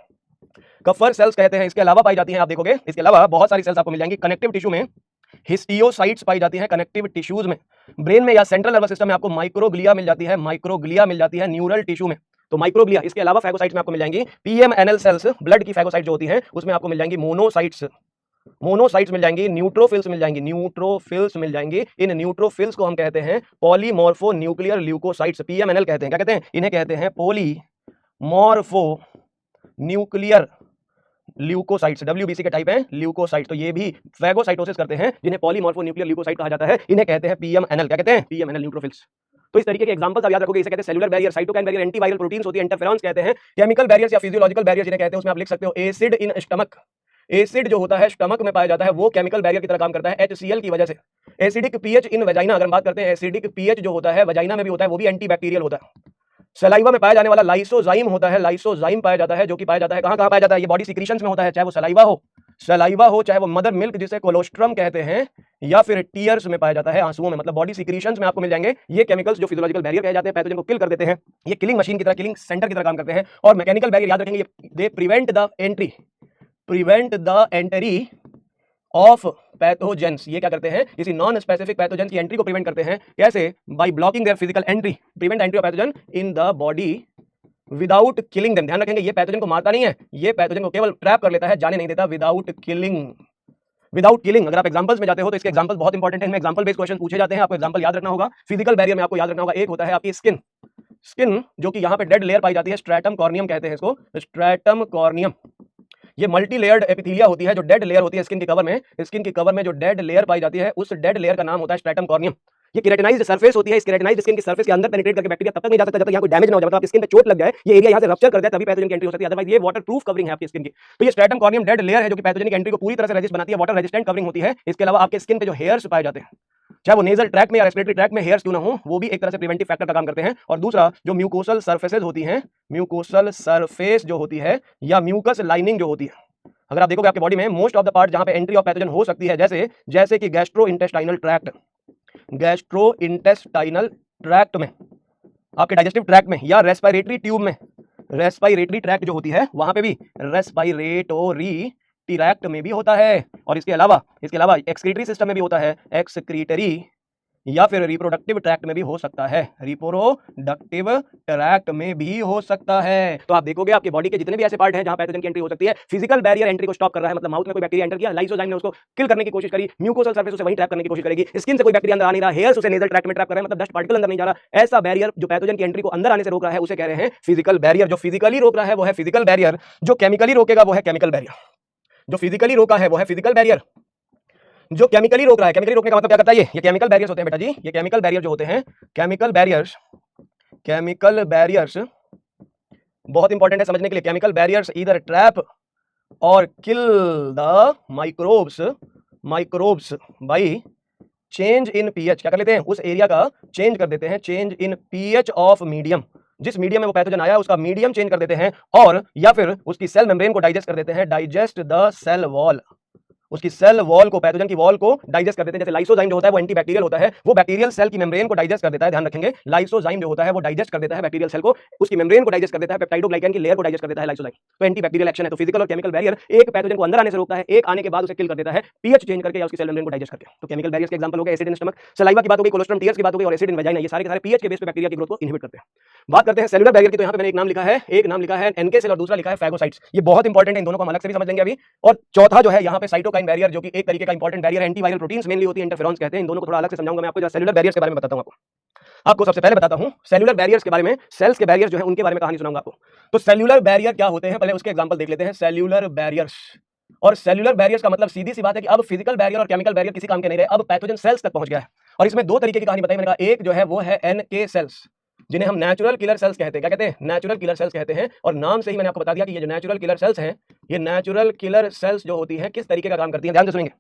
Speaker 1: कफर सेल्स कहते हैं। इसके अलावा पाई जाती हैं, आप देखोगे इसके अलावा बहुत सारी सेल्स आपको मिल जाएंगी कनेक्टिव टिश्यू में। हिस्टियोसाइट्स पाई जाती हैं कनेक्टिव टिश्यूज में। ब्रेन में या सेंट्रल नर्वस सिस्टम में आपको माइक्रोग्लिया मिल जाती है, न्यूरल टिश्यू में, तो माइक्रोग्लिया। इसके अलावा फैगोसाइट्स में आपको मिल जाएंगी पीएमएनएल सेल्स, ब्लड की फैगोसाइट जो होती हैं उसमें आपको मिल जाएंगी मोनोसाइट्स मिल जाएंगी, न्यूट्रोफिल्स मिल जाएंगी। इन न्यूट्रोफिल्स को हम कहते हैं पॉलीमॉर्फो न्यूक्लियर ल्यूकोसाइट्स, पीएमएनएल कहते हैं। क्या कहते हैं? इन्हें कहते हैं पॉलीमॉर्फो न्यूक्लियर ल्यूकोसाइट्स, डब्ल्यूबीसी के टाइप हैं ल्यूकोसाइट्स। तो ये भी फैगोसाइटोसिस करते हैं, जिन्हें पॉलीमॉर्फो न्यूक्लियर ल्यूकोसाइट कहा जाता है, इन्हें कहते हैं पीएमएनएल। क्या कहते हैं? PMNL neutrophils. तो इस तरीके के एग्जांपल्स आप याद रखोगे, इसे कहते हैं cellular barrier, cytokine barrier, antiviral proteins होती है, इंटरफेरॉन्स कहते हैं। केमिकल बैरियर्स या फिजियोलॉजिकल बैरियर जिन्हें कहते हैं, उसमें आप लिख सकते हो एसिड इन स्टमक। एसिड जो होता है स्टमक में पाया जाता है वो केमिकल बैरियर की तरह काम करता है HCl की वजह से। एसिडिक पीएच इन वजाइना, अगर हम बात करते हैं एसिडिक पीएच जो होता है वजाइना में भी होता है, वो भी एंटीबैक्टीरियल होता है। सलाइवा में पाया जाने वाला लाइसोजाइम होता है, लाइसोजाइम पाया जाता है, जो कि पाया जाता है कहां पाया जाता है? ये बॉडी सिक्रीशंस में होता है, चाहे वो सलाइवा हो, चाहे वो मदर मिल्क जिसे कोलोस्ट्रम कहते हैं, या फिर टीयर्स में पाया जाता है, आंसुओं में। मतलब बॉडी सिक्रीशंस में आपको मिल जाएंगे ये केमिकल्स जो फिजियोलॉजिकल बैरियर कहे जाते हैं, पैथोजन को किल कर देते हैं। ये किलिंग मशीन की तरह, किलिंग सेंटर की तरह काम करते हैं। और मैकेनिकल बैरियर याद रखेंगे, they prevent the entry of pathogens. ये क्या करते हैं? किसी नॉन स्पेसिफिक पैथोजन की एंट्री को प्रिवेंट करते हैं। कैसे? By blocking their physical entry, prevent entry of pathogen in the body without killing them. ध्यान रखेंगे, ये पैथोजन को मारता नहीं है, ये पैथोजन को केवल ट्रैप कर लेता है, जाने नहीं देता, विदाउट किलिंग। अगर आप एग्जांपल्स में जाते हो तो इसके एग्जांपल्स बहुत इंपॉर्टेंट है, इनमें एग्जांपल बेस्ड क्वेश्चन पूछे जाते हैं, आपको एग्जांपल याद रखना होगा। फिजिकल बैरियर में आपको याद रखना होगा, एक होता है आपकी स्किन जो कि यहाँ पे डेड लेयर पाई जाती है, स्ट्रैटम कॉर्नियम कहते हैं इसको, स्ट्रैटम कॉर्नियम। ये मल्टी लेयर्ड एपिथेलिया होती है, जो डेड लेयर होती है स्किन के कवर में। स्किन के कवर में जो डेड लेयर पाई जाती है, उस डेड लेयर का नाम होता है स्ट्रैटम कॉर्नियम। ये केराटिनाइज्ड सरफेस होती है, इस केराटिनाइज्ड स्किन की सरफेस के अंदर पेनिट्रेट करके बैक्टीरिया तब तक नहीं जा सकता जब तक यहाँ कोई डैमेज ना हो जाए, मतलब आपकी स्किन पे चोट लग जाए, ये एरिया यहाँ से रप्चर कर जाए तभी पैथोजन की एंट्री हो सकती है, अदरवाइज ये वाटर प्रूफ कवरिंग है आपकी स्किन की। तो ये स्ट्रैटम कॉर्नियम डेड लेयर है जो कि पैथोजन की एंट्री को पूरी तरह से रेजिस्ट बनाती है, वाटर रेजिस्टेंट कवरिंग होती है। इसके अलावा आपके स्किन पे जो हेयर्स पाए जाते हैं, चाहे वो नेजल ट्रैक में या रेस्पिरेटरी ट्रैक में हेयर्स क्यों ना हो, वो भी एक तरह से प्रिवेंटिव फैक्टर का काम करते हैं। और दूसरा जो म्यूकोसल सरफेसेज होती हैं, म्यूकोसल सरफेस जो होती है या म्यूकस लाइनिंग जो होती है, अगर आप देखोगे आपके बॉडी में मोस्ट ऑफ द पार्ट जहां पे एंट्री ऑफ पैथोजन हो सकती है, जैसे कि गैस्ट्रो इंटेस्टाइनल ट्रैक्ट में, आपके डाइजेस्टिव ट्रैक्ट में या रेस्पिरेटरी ट्यूब में, रेस्पिरेटरी ट्रैक्ट जो होती है वहां पे भी रेस्पिरेटोरी ट्रैक्ट में भी होता है। और इसके अलावा एक्सक्रीटरी सिस्टम में भी होता है, एक्सक्रीटरी या फिर रिप्रोडक्टिव ट्रैक्ट में भी हो सकता है, रिप्रोडक्टिव ट्रैक्ट में भी हो सकता है। तो आप देखोगे आपके बॉडी के जितने भी ऐसे पार्ट हैं जहां पैथोजन की एंट्री हो सकती है, फिजिकल बैरियर एंट्री को स्टॉप कर रहा है, मतलब माउथ में कोई बैक्टीरिया एंटर किया, लाइसोजाइम ने उसको किल करने की कोशिश करी, म्यूकोसल सरफेस उसे वहीं ट्रैप करने की कोशिश करेगी, स्किन से कोई बैक्टीरिया अंदर आ नहीं रहा, हेयर्स उसे नेजल ट्रैक्ट में ट्रैप कर रहे हैं, मतलब डस्ट पार्टिकल अंदर नहीं जा रहा। ऐसा बैरियर जो पैथोजन की एंट्री को अंदर आने से रोक रहा है उसे कह रहे हैं फिजिकल बैरियर। जो फिजिकली रोक रहा है वो है फिजिकल बैरियर, जो केमिकली रोकेगा वो है केमिकल बैरियर। जो फिजिकली रोका है वो है फिजिकल बैरियर, जो केमिकली रोक रहा है, केमिकली रोकने का मतलब क्या करता है, ये केमिकल बैरियर्स होते हैं बेटा जी, ये केमिकल बैरियर जो होते हैं, केमिकल बैरियर्स बहुत इंपॉर्टेंट है समझने के लिए। केमिकल बैरियर्स ईदर ट्रैप और kill the microbes by change in pH. क्या कर लेते हैं, उस एरिया का चेंज कर देते हैं, change in pH of medium, जिस मीडियम में वो पैथोजन आया उसका मीडियम चेंज कर देते हैं, और या फिर उसकी सेल मेम्ब्रेन को डाइजेस्ट कर देते हैं, डाइजेस्ट द सेल वॉल, उसकी सेल वॉल को, पैथोजन की वॉल को डाइजेस्ट कर देते हैं। जैसे लाइसोजाइम जो होता है वो एंटीबैक्टीरियल होता है, वो बैक्टीरियल सेल की मेम्ब्रेन को डाइजेस्ट कर देता है, ध्यान रखेंगे, लाइसोजाइम जो होता है वो डाइजेस्ट कर देता है बैक्टीरियल सेल को, उसकी मेम्ब्रेन को डाइजेस्ट कर देता है, पेप्टाइडोग्लाइकन की लेयर को डाइजेस्ट कर देता है लाइसोजाइम। तो एंटीबैक्टीरियल एक्शन है। तो फिजिकल और केमिकल बैरियर, एक पैथोजन को अंदर आने से रोकता है, एक आने के बाद उसे किल कर देता है, पीएच चेंज करके या उसकी सेल मेम्ब्रेन को डाइजेस्ट करके। तो केमिकल बैरियर्स के एग्जांपल हो गए एसिड इन स्टमक, सलाइवा की बात हो गई, कोलोस्ट्रम टीयर्स की बात हो गई, और एसिड इन वेजाइना, ये सारे के सारे पीएच के बेस पे बैक्टीरिया की ग्रोथ को इनहिबिट करते हैं। बात करते हैं सेलुलर बैरियर की, तो यहाँ पे मैंने एक नाम लिखा है एनके सेल और दूसरा लिखा है फैगोसाइट्स। ये बहुत इंपॉर्टेंट है, इन दोनों को हम अलग से भी समझ लेंगे अभी। और चौथा जो है यहाँ पे साइटोकाइन बैरियर, जो कि एक तरीके का important barrier, antiviral proteins mainly होती है, इंटरफेरॉन्स कहते हैं। इन दोनों को थोड़ा अलग से समझाऊंगा मैं आपको। सेलुलर बैरियर्स के बारे में बताता हूं आपको सबसे पहले बताता हूं सेलुलर बैरियर्स के बारे में, सेल्स के बैरियर्स जो है उनके बारे में कहानी सुनाऊंगा आपको। तो सेलुलर बैरियर क्या होते हैं, पहले उसके एग्जांपल देख लेते हैं। सेलुलर बैरियर्स, और सेलुलर बैरियर्स का मतलब सीधी सी बात है कि अब फिजिकल बैरियर और केमिकल बैरियर किसी काम के नहीं रहे, अब पैथोजन सेल्स तक पहुंच गया है। और इसमें दो तरीके की कहानी बताई मैंने कहा, एक जो है वो है एनके सेल्स, जिन्हें हम नेचुरल किलर सेल्स कहते हैं। क्या कहते हैं, नेचुरल किलर सेल्स कहते हैं। और नाम से ही मैंने आपको बता दिया कि ये जो नेचुरल किलर सेल्स हैं, ये नेचुरल किलर सेल्स जो होती है किस तरीके का काम करती है, ध्यान से सुनेंगे।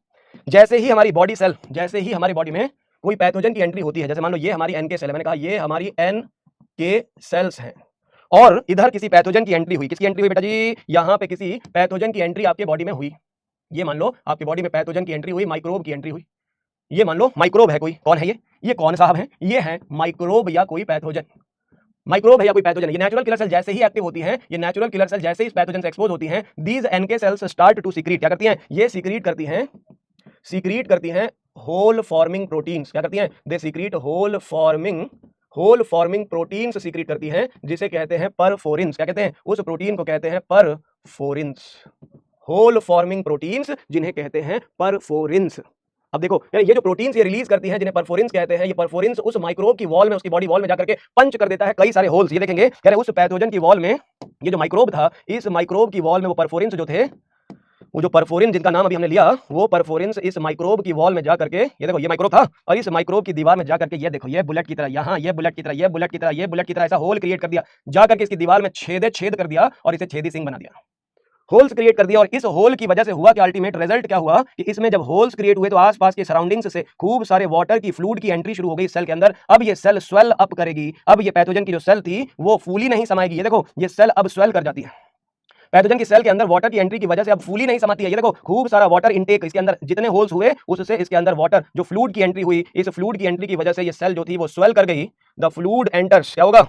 Speaker 1: जैसे ही हमारी बॉडी सेल, जैसे ही हमारी बॉडी में कोई पैथोजन की एंट्री होती है, जैसे मान लो ये हमारी एनके सेल है, मैंने कहा ये हमारी एनके सेल्स हैं, और इधर किसी पैथोजन की एंट्री हुई, किसकी एंट्री हुई बेटा जी, यहाँ पे किसी पैथोजन की एंट्री आपके बॉडी में हुई। ये मान लो आपकी बॉडी में पैथोजन की एंट्री हुई, माइक्रोब की एंट्री हुई। ये मान लो माइक्रोब है कोई, कौन है ये कौन साहब है, ये है माइक्रोब या कोई पैथोजन, माइक्रोब है या कोई पैथोजन। ये नेचुरल किलर सेल जैसे ही एक्टिव होती हैं, ये नेचुरल किलर सेल जैसे ही इस पैथोजन से एक्सपोज होती हैं, these NK cells start to secrete, क्या करती हैं, ये सीक्रेट करती हैं होल फॉर्मिंग प्रोटीन्स। क्या करती हैं, they secrete hole forming proteins secrete करती हैं, जिसे कहते हैं परफोरिन्स। क्या कहते हैं, उस प्रोटीन को कहते हैं परफोरिन्स, होल फॉर्मिंग प्रोटीन्स जिन्हें कहते हैं परफोरिन्स। अब देखो ये जो प्रोटीन्स ये रिलीज करती हैं जिन्हें परफोरिन्स कहते हैं, ये परफोरिन्स उस माइक्रोब की वॉल में, उसकी बॉडी वॉल में जाकर के पंच कर देता है कई सारे होल्स। ये देखेंगे कह रहे उस पैथोजन की वॉल में, ये जो माइक्रोब था, इस माइक्रोब की वॉल में वो परफोरिन्स जो थे, वो जो परफोरिन जिनका नाम अभी हमने लिया, वो परफोरिन्स इस माइक्रोब की वॉल में जा करके, ये देखो ये माइक्रोब था, और इस माइक्रोब की दीवार में जा करके ये देखो ये बुलेट की तरह, यहाँ ये बुलेट की तरह, ये बुलेट की तरह, ये बुलेट की तरह ऐसा होल क्रिएट कर दिया, जा करके इसकी दीवार में छेद कर दिया और इसे छेदी सिंह बना दिया, होल्स क्रिएट कर दिया। और इस होल की वजह से हुआ कि अल्टीमेट रिजल्ट क्या हुआ कि इसमें जब होल्स क्रिएट हुए तो आसपास के सराउंडिंग्स से खूब सारे वाटर की फ्लूइड की एंट्री शुरू हो गई सेल के अंदर। अब ये सेल स्वेल अप करेगी, अब ये पैथोजन की जो सेल थी वो फूली नहीं समाएगी। ये देखो ये सेल अब स्वेल कर जाती है, पैथोजन की सेल के अंदर वाटर की एंट्री की वजह से अब फूली नहीं समाती है। ये देखो खूब सारा वाटर इनटेक, इसके अंदर जितने होल्स हुए उससे इसके अंदर वाटर जो फ्लूइड की एंट्री हुई, इस फ्लूइड की एंट्री की वजह से ये सेल जो थी वो स्वेल कर गई। द फ्लूइड एंटर्स, क्या होगा,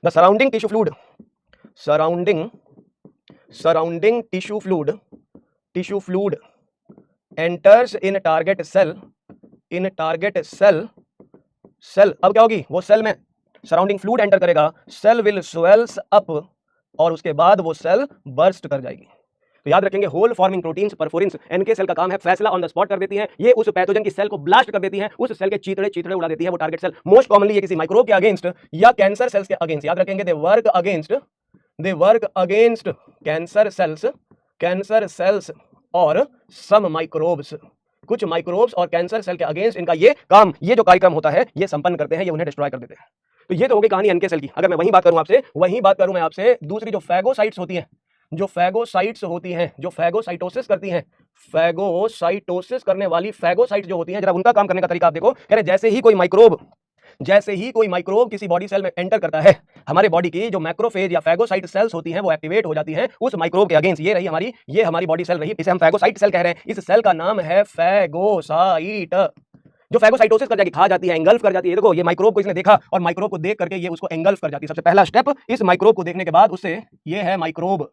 Speaker 1: the surrounding tissue fluid, surrounding tissue fluid enters in target cell, cell अब क्या होगी, वो सेल में सराउंडिंग फ्लूइड एंटर करेगा, सेल विल स्वेल्स अप, और उसके बाद वो सेल बर्स्ट कर जाएगी। तो याद रखेंगे hole forming proteins perforins NK cell का काम है फैसला ऑन द स्पॉट कर देती हैं, ये उस पैथोजन की सेल को ब्लास्ट कर देती हैं, उस सेल के चीथड़े उड़ा देती है वो टारगेट सेल। मोस्ट कॉमनली ये किसी माइक्रोब के अगेंस्ट या कैंसर सेल्स के अगेंस्ट, याद रखेंगे they work against cancer cells और सम माइक्रोब्स, कुछ माइक्रोब्स और कैंसर सेल के अगेंस्ट इनका ये काम, ये जो कार्यक्रम होता है ये संपन्न करते हैं, ये उन्हें डिस्ट्रॉय कर देते हैं। तो ये तो होगी कहानी एनके सेल की। अगर मैं वही बात करूं आपसे, वही बात करूं मैं आपसे दूसरी जो फैगोसाइट्स होती हैं, जो फैगोसाइट्स होती हैं, जो फैगोसाइटोसिस करती हैं, फैगोसाइटोसिस करने वाली फैगोसाइट्स जो होती हैं, जरा उनका काम करने का तरीका आप देखो। कह रहे जैसे ही कोई माइक्रोब किसी बॉडी सेल में एंटर करता है, हमारे बॉडी की जो मैक्रोफेज या फैगोसाइट सेल्स होती हैं वो एक्टिवेट हो जाती हैं उस माइक्रोब के अगेंस्ट। ये हमारी बॉडी सेल रही, इसे हम फैगोसाइट सेल कह रहे हैं। इस सेल का नाम है फैगोसाइट। जो फैगोसाइटोसिस कर जाती, खा जाती है, एंगल्फ कर जाती है। देखो ये माइक्रोब को इसने देखा और माइक्रोब को देख करके ये उसको एंगल्फ कर जाती है। सबसे पहला स्टेप इस माइक्रोब को देखने के बाद उससे, ये है माइक्रोब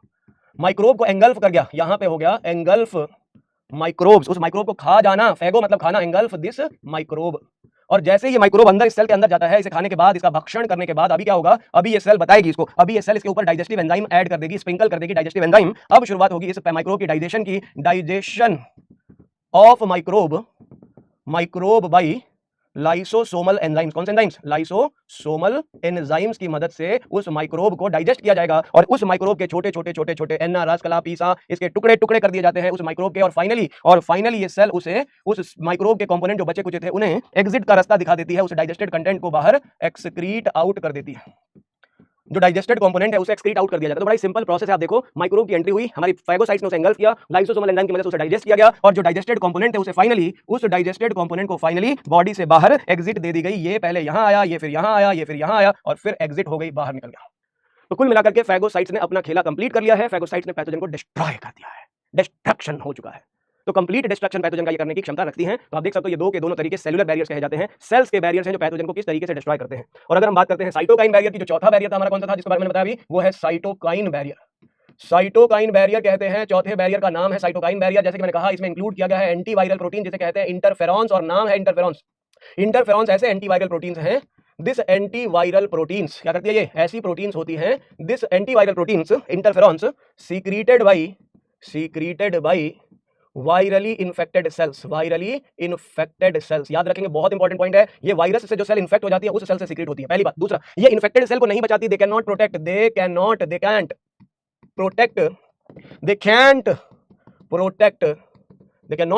Speaker 1: को एंगल्फ कर गया, यहां पे हो गया एंगल्फ माइक्रोब्स, उस माइक्रोब को खा जाना। फैगो मतलब खाना, एंगल्फ दिस माइक्रोब। और जैसे ये माइक्रोब अंदर इस सेल के अंदर जाता है, इसे खाने के बाद, इसका भक्षण करने के बाद अभी क्या होगा, अभी ये सेल बताएगी इसको, अभी ये सेल इसके ऊपर डाइजेस्टिव एंजाइम ऐड कर देगी, स्प्रिंकल कर देगी डाइजेस्टिव एंजाइम। अब शुरुआत होगी इस माइक्रोब की digestion of microbe by lysosomal enzymes. कौन से एंजाइम्स? लाइसोसोमल एंजाइम्स की मदद से उस माइक्रोब को डाइजेस्ट किया जाएगा और उस माइक्रोब के छोटे छोटे एना, रस, कला, पीसा, इसके टुकड़े कर दिए जाते हैं उस माइक्रोब के। और फाइनली ये सेल उस माइक्रोब के कंपोनेंट जो बचे कुछ थे उन्हें एग्जिट का रास्ता दिखा देती है, उस डाइजेस्टेड कंटेंट को बाहर एक्सक्रीट आउट कर देती है। जो डाइजेस्टेड कंपोनेंट है उसे एक्सक्रीट आउट कर दिया जाता है। तो बड़ा सिंपल प्रोसेस है। आप देखो, माइक्रोब की एंट्री हुई, हमारी फैगोसाइट्स ने उसे एंगल्फ किया, लाइसोसोमल एंजाइम की मदद से उसे डाइजेस्ट किया गया और जो डाइजेस्टेड कंपोनेंट है उसे फाइनली, उस डाइजेस्टेड कंपोनेंट को फाइनली बॉडी से बाहर एग्जिट दे दी गई। ये पहले यहां आया, ये फिर यहां आया, ये फिर यहां आया और फिर एग्जिट हो गई, बाहर निकल गया। तो कुल मिलाकर के फैगोसाइट्स ने अपना खेला कंप्लीट कर लिया है। फैगोसाइट्स ने पैथोजन को डिस्ट्रॉय कर दिया है, डिस्ट्रक्शन हो चुका है। तो कंप्लीट डिस्ट्रक्शन पैथोजन का ये करने की क्षमता रखती हैं। तो आप देख सकते हो ये दो के दोनों तरीके सेलुलर बैरियर्स कहे जाते हैं, सेल्स के बैरियर्स हैं जो पैथोजन को किस तरीके से डिस्ट्रॉय करते हैं। और अगर हम बात करते हैं साइटोकाइन बैरियर की, जो चौथा बैरियर था हमारा कौन सा था जिसके बारे में बताया अभी, वो है साइटोकाइन बैरियर। साइटोकाइन बैरियर कहते हैं, चौथे बैरियर का नाम है साइटोकाइन बैरियर। जैसे कि मैंने कहा, इसमें इंक्लूड किया गया है एंटीवायरल प्रोटीन जिसे कहते हैं इंटरफेरॉन्स, और नाम है इंटरफेरॉन्स। इंटरफेरॉन्स ऐसे एंटीवायरल प्रोटीन्स हैं, दिस एंटीवायरल प्रोटीन्स क्या करती है, ये ऐसी प्रोटीन्स होती हैं, this antiviral proteins interferons secreted by virally infected cells. याद रखेंगे, बहुत इंपॉर्टेंट पॉइंट है। ये वायरस से जो सेल इन्फेक्ट हो जाती है उस सेल से सीक्रेट होती है, पहली बात। दूसरा, ये इन्फेक्टेड सेल को नहीं बचाती, they can not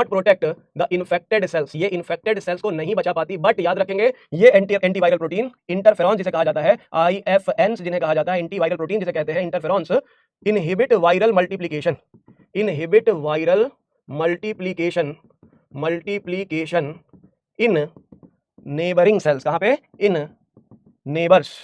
Speaker 1: protect the infected cells. ये इन्फेक्टेड सेल्स को नहीं बचा पाती। बट याद रखेंगे, ये एंटीवायरल प्रोटीन इंटरफेरॉन्स जिसे कहा जाता है, IFNs जिन्हें कहा जाता है, एंटीवायरल प्रोटीन जिसे कहते हैं इंटरफेरॉन्स, इनहिबिट वायरल मल्टीप्लीकेशन इन नेबरिंग सेल्स। कहां पे? इन नेबरिंग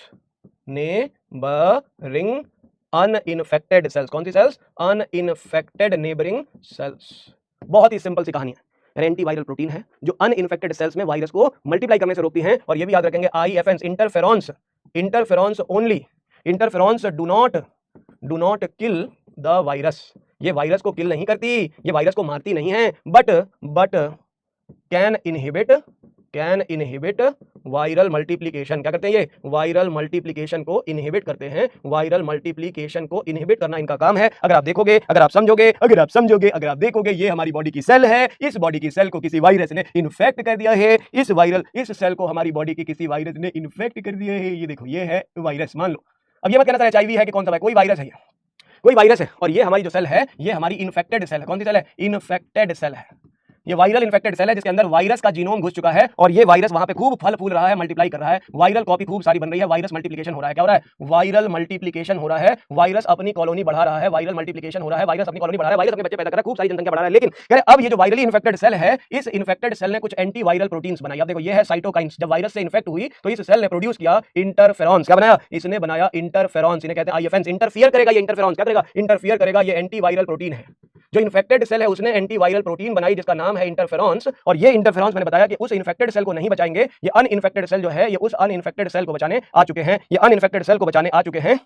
Speaker 1: अनइन्फेक्टेड सेल्स। कौन सी सेल्स? Uninfected neighbouring cells. बहुत ही सिंपल सी कहानी है। एंटीवायरल प्रोटीन है जो अनइन्फेक्टेड सेल्स में वायरस को मल्टीप्लाई करने से रोकती हैं। और ये भी याद रखेंगे, IFNs interferons do not kill the virus. ये वायरस को किल नहीं करती, ये वायरस को मारती नहीं है, but can inhibit viral multiplication. क्या करते हैं ये? वायरल मल्टीप्लिकेशन को इनहिबिट करते हैं। वायरल मल्टीप्लिकेशन को इनहिबिट करना इनका काम है। अगर आप देखोगे, अगर आप समझोगे, अगर आप देखोगे, ये हमारी बॉडी की सेल है, इस बॉडी की सेल को किसी वायरस ने इन्फेक्ट कर दिया है, इस सेल को हमारी बॉडी की किसी वायरस ने इन्फेक्ट कर दिया है। ये देखो, ये है वायरस, मान लो। अब ये मत कहना HIV है कि कौन सा है, कोई वायरस है, कोई वायरस है। और ये हमारी जो सेल है, ये हमारी इन्फेक्टेड सेल है। कौन सी सेल है? इन्फेक्टेड सेल है। ये वायरल इन्फेक्टेड सेल है जिसके अंदर वायरस का जीनोम घुस चुका है और ये वायरस वहां पे खूब फल फूल रहा है, मल्टीप्लाई कर रहा है, वायरल कॉपी खूब सारी बन रही है, वायरस मल्टीप्लिकेशन हो रहा है। क्या हो रहा है? वायरल मल्टीप्लिकेशन हो रहा है। वायरस अपनी कॉलोनी बढ़ा रहा है, वायरल मल्टीप्लिकेशन हो रहा है, वायरस अपनी कॉलोनी बढ़ा रहा है, वायरस अपने बच्चे पैदा कर रहा है, खूब सारी जनसंख्या बढ़ा रहा है। लेकिन अब ये जो वायरली इन्फेक्टेड सेल है, इस इन्फेक्टेड सेल ने कुछ एंटीवायरल प्रोटीन्स बनाई। आप देखो, ये है साइटोकाइन्स। जब वायरस से इन्फेक्ट हुई तो इस सेल ने प्रोड्यूस किया इंटरफेरॉन्स। क्या बनाया? इसने बनाया इंटरफेरॉन्स। इन्हें कहते हैं IFNs। इंटरफियर करेगा ये इंटरफेरॉन्स, क्या करेगा? इंटरफियर करेगा। ये एंटीवायरल प्रोटीन है। जो इन्फेक्टेड सेल है उसने एंटीवायरल प्रोटीन बनाई जिसका नाम है इंटरफेरॉन्स। और ये इंटरफेरॉन्स मैंने बताया कि उस इन्फेक्टेड सेल को नहीं बचाएंगे, ये अनइन्फेक्टेड सेल जो है, ये उस अनइन्फेक्टेड सेल को बचाने आ चुके हैं। ये अनइन्फेक्टेड सेल को बचाने आ चुके हैं।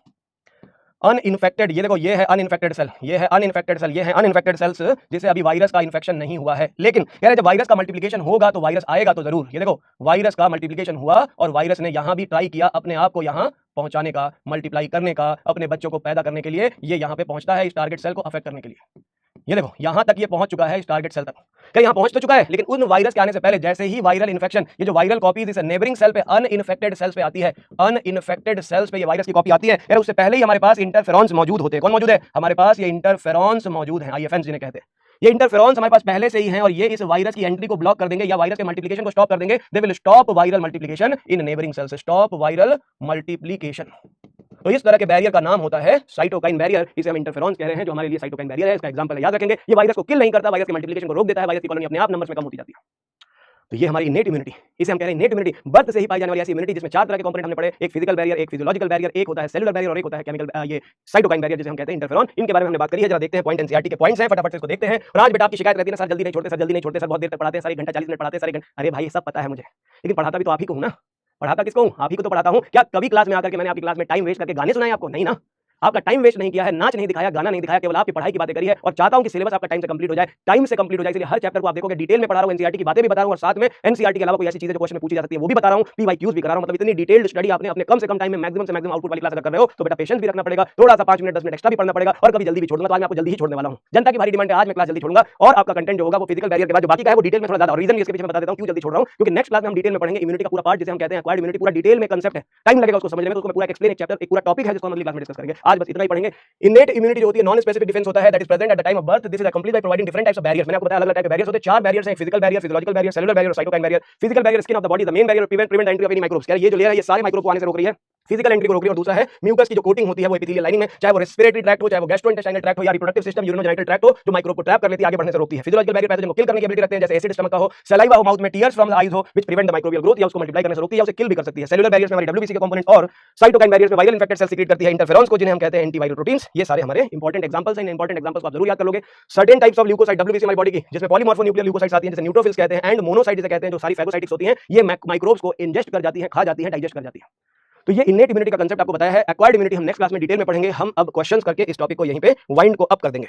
Speaker 1: अनइन्फेक्टेड, ये देखो, ये है अनइन्फेक्टेड सेल, ये है अनइन्फेक्टेड सेल, ये है अनइन्फेक्टेड सेल्स जिसे अभी वायरस का इन्फेक्शन नहीं हुआ है। लेकिन कह रहे जब वायरस का मल्टीप्लिकेशन होगा तो वायरस आएगा तो जरूर। ये देखो, वायरस का मल्टीप्लिकेशन हुआ और वायरस ने यहां भी ट्राई किया अपने आप को यहां पहुंचाने का, मल्टीप्लाई करने का, अपने बच्चों को पैदा करने के लिए ये यहां पे पहुंचता है इस टारगेट सेल को अफेक्ट करने के लिए। ये देखो, यहां तक ये पहुंच चुका है इस टारगेट सेल तक। क्या यहां पहुंच तो चुका है, लेकिन उन वायरस के आने से पहले जैसे ही वायरल इन्फेक्शन, ये जो वायरल कॉपीज इस नेबरिंग सेल पे, अनइन्फेक्टेड सेल्स पे आती है, अनइन्फेक्टेड सेल्स पे ये वायरस की कॉपी आती है, यार उससे पहले ही हमारे पास इंटरफेरॉन्स मौजूद होते हैं। कौन मौजूद है हमारे पास? ये इंटरफेरॉन्स मौजूद है, IFNs जिन्हें कहते हैं। ये इंटरफेरॉन्स हमारे पास पहले से ही हैं और ये इस वायरस की एंट्री को ब्लॉक कर देंगे या वायरस के मल्टीप्लिकेशन को स्टॉप कर देंगे। They will stop viral multiplication in neighbouring cells, stop viral multiplication. तो इस तरह के बैरियर का नाम होता है साइटोकाइन बैरियर, इसे हम इंटरफेरॉन्स कह रहे हैं, जो हमारे लिए साइटोकाइन बैरियर है। इसका एग्जांपल याद रखेंगे। ये वायरस को किल नहीं करता, वायरस के मल्टीप्लिकेशन को रोक देता है, वायरस की कॉलोनी अपने आप नंबर्स में कम होती जाती है। तो ये हमारी इनेट इम्यूनिटी, इसे हम कह रहे हैं इनेट इम्यूनिटी, बर्थ से ही पाई जाने वाली ऐसी इम्यूनिटी जिसमें चार तरह के कंपोनेंट हमने पढ़े, एक फिजिकल बैरियर, एक फिजियोलॉजिकल बैरियर, एक होता है सेलुलर बैरियर और एक होता है केमिकल ये साइटोकाइन बैरियर जिसे हम कहते हैं इंटरफेरॉन। इनके बारे में हमने बात करी है। जरा देखते हैं पॉइंट एनसीईआरटी के पॉइंट्स हैं, फटाफट से इसको देखते हैं। और आज बेटा आपकी शिकायत रहती है ना, सर जल्दी नहीं छोड़ते, सर जल्दी नहीं छोड़ते, सर बहुत देर तक पढ़ाते हैं, सर 1 घंटा 40 मिनट पढ़ाते हैं, सर 1 घंटा। अरे भाई सब पता है मुझे, लेकिन पढ़ाता भी तो आप ही को हूं ना। पढ़ाता किसको हूं? आप ही को तो पढ़ाता हूं। क्या कभी क्लास में आकर के मैंने आपकी क्लास में टाइम वेस्ट करके गाने सुनाए आपको? नहीं ना। आपका टाइम वेस्ट नहीं किया है, नाच नहीं दिखाया, गाना नहीं दिखाया, केवल आपकी पढ़ाई की बातें करी है। और चाहता हूं कि सिलेबस आपका टाइम से कंप्लीट हो जाए, टाइम से कंप्लीट हो जाए। इसलिए हर चैप्टर को आप देखोगे डिटेल में पढ़ा रहा हूं, एनसीईआरटी की बातें भी बता रहा हूं और साथ में एनसीईआरटी के अलावा कोई ऐसी चीजें जो क्वेश्चन में पूछी जा सकती है वो भी बता रहा हूं, पीवाईक्यूज भी करा रहा हूं। मतलब इतनी डिटेल्ड स्टडी आपने अपने कम से कम टाइम में मैक्सिमम से मैक्सिमम आउटपुट वाली क्लास अगर कर रहे हो तो बेटा पेशेंस भी रखना पड़ेगा, थोड़ा सा 5 मिनट 10 मिनट एक्स्ट्रा भी पढ़ना पड़ेगा और कभी जल्दी भी छोड़ दूंगा। तो आज मैं आपको जल्दी ही छोड़ने वाला हूं, जनता की भारी डिमांड है, आज मैं क्लास जल्दी छोड़ूंगा और आपका कंटेंट जो होगा वो फिजिकल बैरियर के बाद जो बाकी का है वो डिटेल में थोड़ा ज्यादा। और रीजन इसके पीछे मैं बता देता हूं क्यों जल्दी छोड़ रहा हूं, क्योंकि नेक्स्ट क्लास में हम डिटेल में पढ़ेंगे इम्यूनिटी का पूरा पार्ट जिसे हम कहते हैं एक्वायर्ड इम्यूनिटी। पूरा डिटेल में कांसेप्ट है, टाइम लगेगा उसको समझने में, तो उसको मैं पूरा एक्सप्लेन, एक चैप्टर एक पूरा टॉपिक है जिसको हम अगली क्लास में डिस्कस करेंगे। आज बस इतना ही पढ़ेंगे। इनेट इम्यूनिटी जो होती है नॉन स्पेसिफिक डिफेंस होता है that is present at the time of birth. This is accomplished by providing different types of barriers. मैंने आपको बताया अलग अलग टाइप के बैरियर्स होते हैं, 4 बैरियर्स हैं, physical barrier, physiological barrier, cellular barrier और cytokine barrier. Physical barrier skin of the body the main barrier prevent entry of any microbes. ये जो लेयर है ये सारे माइक्रोब को आने से रोक रही है, फिजिकल एंट्री को रोक रही है। और दूसरा है म्यूकस की जो कोटिंग होती है वो एपिथेलियल लाइनिंग में, चाहे वो रेस्पिरेटरी ट्रैक्ट हो, चाहे वो गैस्ट्रोइंटेस्टाइनल ट्रैक्ट हो या रिप्रोडक्टिव सिस्टम यूरिनोजेनिटल ट्रैक्ट हो, जो माइक्रोब को ट्रैप कर लेती है, आगे बढ़ने से रोकती है। फिजियोलॉजिकल बैरियर पैथोजन को किल करने की एबिलिटी रखते हैं, जैसे एसिड स्टमक का हो, सलाइवा हो माउथ में, टीयर्स फ्रॉम द आईज हो which prevent the microbial growth, या उसको मल्टीप्लाई करने से रोकती है, उसे किल भी कर सकती है। सेलुलर बैरियर्स में हमारी डब्ल्यूबीसी के कंपोनेंट और साइटोकाइन बैरियर्स में वायरल इन्फेक्टेड सेल सीक्रेट करती है इंटरफेरॉन्स को, जिन्हें हम कहते हैं एंटीवायरल प्रोटीन्स। ये सारे हमारे इंपॉर्टेंट एग्जांपल्स हैं। इन इंपॉर्टेंट एग्जांपल्स को आप जरूर याद कर लोगे। Certain types of leucocyte WBC हमारी बॉडी की, जिसमें पॉलीमॉर्फोन्यूक्लियर ल्यूकोसाइट्स आती हैं जिसे न्यूट्रोफिल्स कहते हैं, एंड मोनोसाइट जिसे कहते हैं, जो सारी फैगोसाइटिक्स होती हैं, ये माइक्रोब्स को इंजेस्ट कर जाती हैं, खा जाती हैं, डाइजेस्ट कर जाती हैं। तो ये इनेट इम्यूनिटी का कांसेप्ट आपको बताया है। एक्वायर्ड इम्यूनिटी हम नेक्स्ट क्लास में डिटेल में पढ़ेंगे। हम अब क्वेश्चंस करके इस टॉपिक को यहीं पे वाइंड को अप कर देंगे,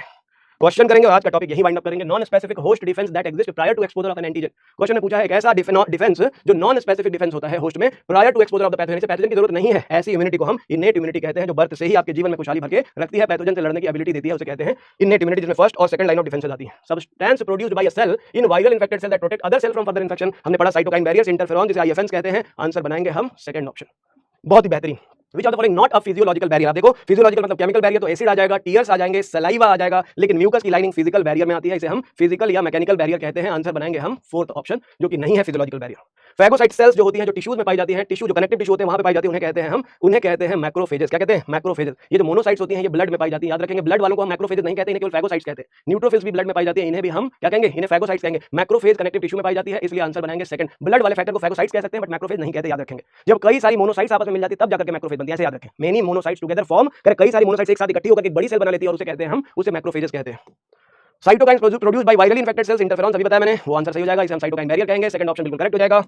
Speaker 1: क्वेश्चन करेंगे और आज का टॉपिक यही वाइंड अप करेंगे। Non specific host defence that exist prior to exposure of an antigen. Question ने पूछा है एक ऐसा डिफेंस जो नॉन स्पेसिफिक डिफेंस होता है होस्ट में prior to exposure of the pathogen, से पैथोजन की जरूरत नहीं है, ऐसी इम्यूनिटी को हम इनेट इम्यूनिटी कहते हैं, जो बर्थ से ही आपके जीवन में खुशहाली भर के रखती है, पैथोजन से लड़ने की एबिलिटी देती है, उसे कहते हैं इनेट इम्यूनिटी, जिसमें फर्स्ट और सेकंड लाइन ऑफ डिफेंस आती है। Substance produced by a cell in viral infected cell that protect other cell from further infection. हमने पढ़ा साइटोकाइन बैरियर्स, इंटरफेरॉन जिसे आईएफएन्स कहते हैं। आंसर बनाएंगे हम सेकंड ऑप्शन, बहुत ही बेहतरीन। Which of the following not a physiological barrier? आप देखो फिजियोलॉजिकल मतलब केमिकल बैरियर, तो एसिड आ जाएगा, टीयर्स आ जाएंगे, सलाइवा आ जाएगा, लेकिन म्यूकस की लाइनिंग फिजिकल बैरियर में आती है, इसे हम फिजिकल या मैकेनिकल बैरियर कहते हैं। आंसर बनाएंगे हम फोर्थ ऑप्शन, जो कि नहीं है फिजियोलॉजिकल बैरियर। फैगोसाइट सेल्स जो होती हैं, जो टिश्यूज में पाई जाती हैं, टिश्यू जो कनेक्टिव टिश्यू होते हैं वहां पे पाई जाती है, उन्हें कहते हैं मैक्रोफेजेस। क्या कहते हैं? मैक्रोफेजेस। ये जो मोनोसाइट्स होती हैं ये ब्लड में पाई जाती है, याद रखेंगे। ब्लड वालों को हम मैक्रोफेजेस नहीं कहते, इन्हें केवल फैगोसाइट्स कहते हैं। न्यूट्रोफिल्स भी ब्लड में पाई जाती है, इन्हें भी हम क्या कहेंगे? इन्हें फैगोसाइट्स कहेंगे। मैक्रोफेज कनेक्टिव टिश्यू में पाई जाती है, इसलिए आंसर बनाएंगे सेकंड। ब्लड वाले फैक्टर को फैगोसाइट्स कह सकते हैं बट मैक्रोफेज नहीं कहते, याद रखेंगे। जब कई सारी मोनोसाइट्स आपस में मिल जाती है तब जाकर के मैक्रोफेज बनती है, ऐसे याद रखें। मेनी मोनोसाइट्स टुगेदर फॉर्म कर, कई सारी मोनोसाइट्स एक साथ इकट्ठी होकर एक बड़ी सेल बना लेती है और उसे कहते हैं हम, उसे मैक्रोफेजेस कहते हैं। Cytokines produced by virally infected cells, interferon अभी बताया मैंने, वो आंसर सही हो जाएगा, इसे हम साइटोकाइन बैरियर कहेंगे। सेकंड ऑप्शन बिल्कुल करेक्ट हो जाएगा।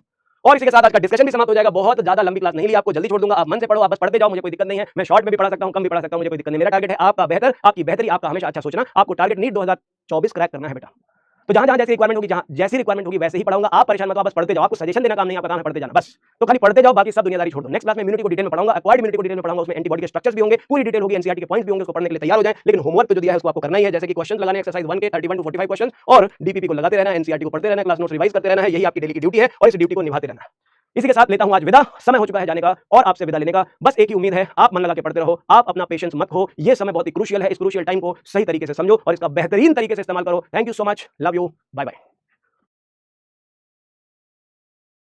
Speaker 1: और इसी के साथ आज का डिस्कशन भी समाप्त हो जाएगा। बहुत ज्यादा लंबी क्लास नहीं ली, आपको जल्दी छोड़ दूंगा, आप मन से पढ़ो, आप बस पढ़ते जाओ, मुझे कोई दिक्कत नहीं है। मैं शॉर्ट में भी पढ़ा सकता हूं, कम भी पढ़ा सकता हूं, मुझे कोई दिक्कत नहीं। मेरा टारगेट है आपका बेहतर, आपकी बेहतरी, आपका हमेशा अच्छा सोचना। आपको टारगेट नीट 2024 क्रैक करना है बेटा। तो जहां जहां जैसी रिक्वायरमेंट होगी, जहां जैसी रिक्वायरमेंट होगी वैसे ही पढ़ाऊंगा। आप परेशान मत हो, बस पढ़ते जाओ। आपको सजेशन देना काम नहीं, आपका काम है पढ़ते जाना बस। तो खाली पढ़ते जाओ, बाकी सब दुनियादारी छोड़ दो। नेक्स्ट क्लास में इम्यूनिटी को डिटेल में पढ़ाऊंगा, एक्वायर्ड इम्यूनिटी को डिटेल में पढ़ाऊंगा, उसमें एंटीबॉडी के स्ट्रक्चर्स भी होंगे, पूरी डिटेल होगी, एनसीईआरटी के पॉइंट्स भी होंगे, उसको पढ़ने के लिए तैयार हो जाए। लेकिन होमवर्क तो जो दिया है उसको आपको करना ही है, जैसे कि क्वेश्चन लगाने, एक्सरसाइज 1 के 31 to 45 क्वेश्चन, और डीपीपी को लगाते रहना है, एनसीईआरटी को पढ़ते रहना है, क्लास नोट्स रिवाइज करते रहना है। यही आपकी डेली की ड्यूटी है और इस ड्यूटी को निभाते रहना है। इसी के साथ लेता हूं आज विदा, समय हो चुका है जाने का और आपसे विदा लेने का। बस एक ही उम्मीद है, आप मन लगा के पढ़ते रहो, आप अपना पेशेंस मत खो। ये समय बहुत ही क्रूशियल है, इस क्रूशियल टाइम को सही तरीके से समझो और इसका बेहतरीन तरीके से इस्तेमाल करो। Thank you so much, love you, bye bye.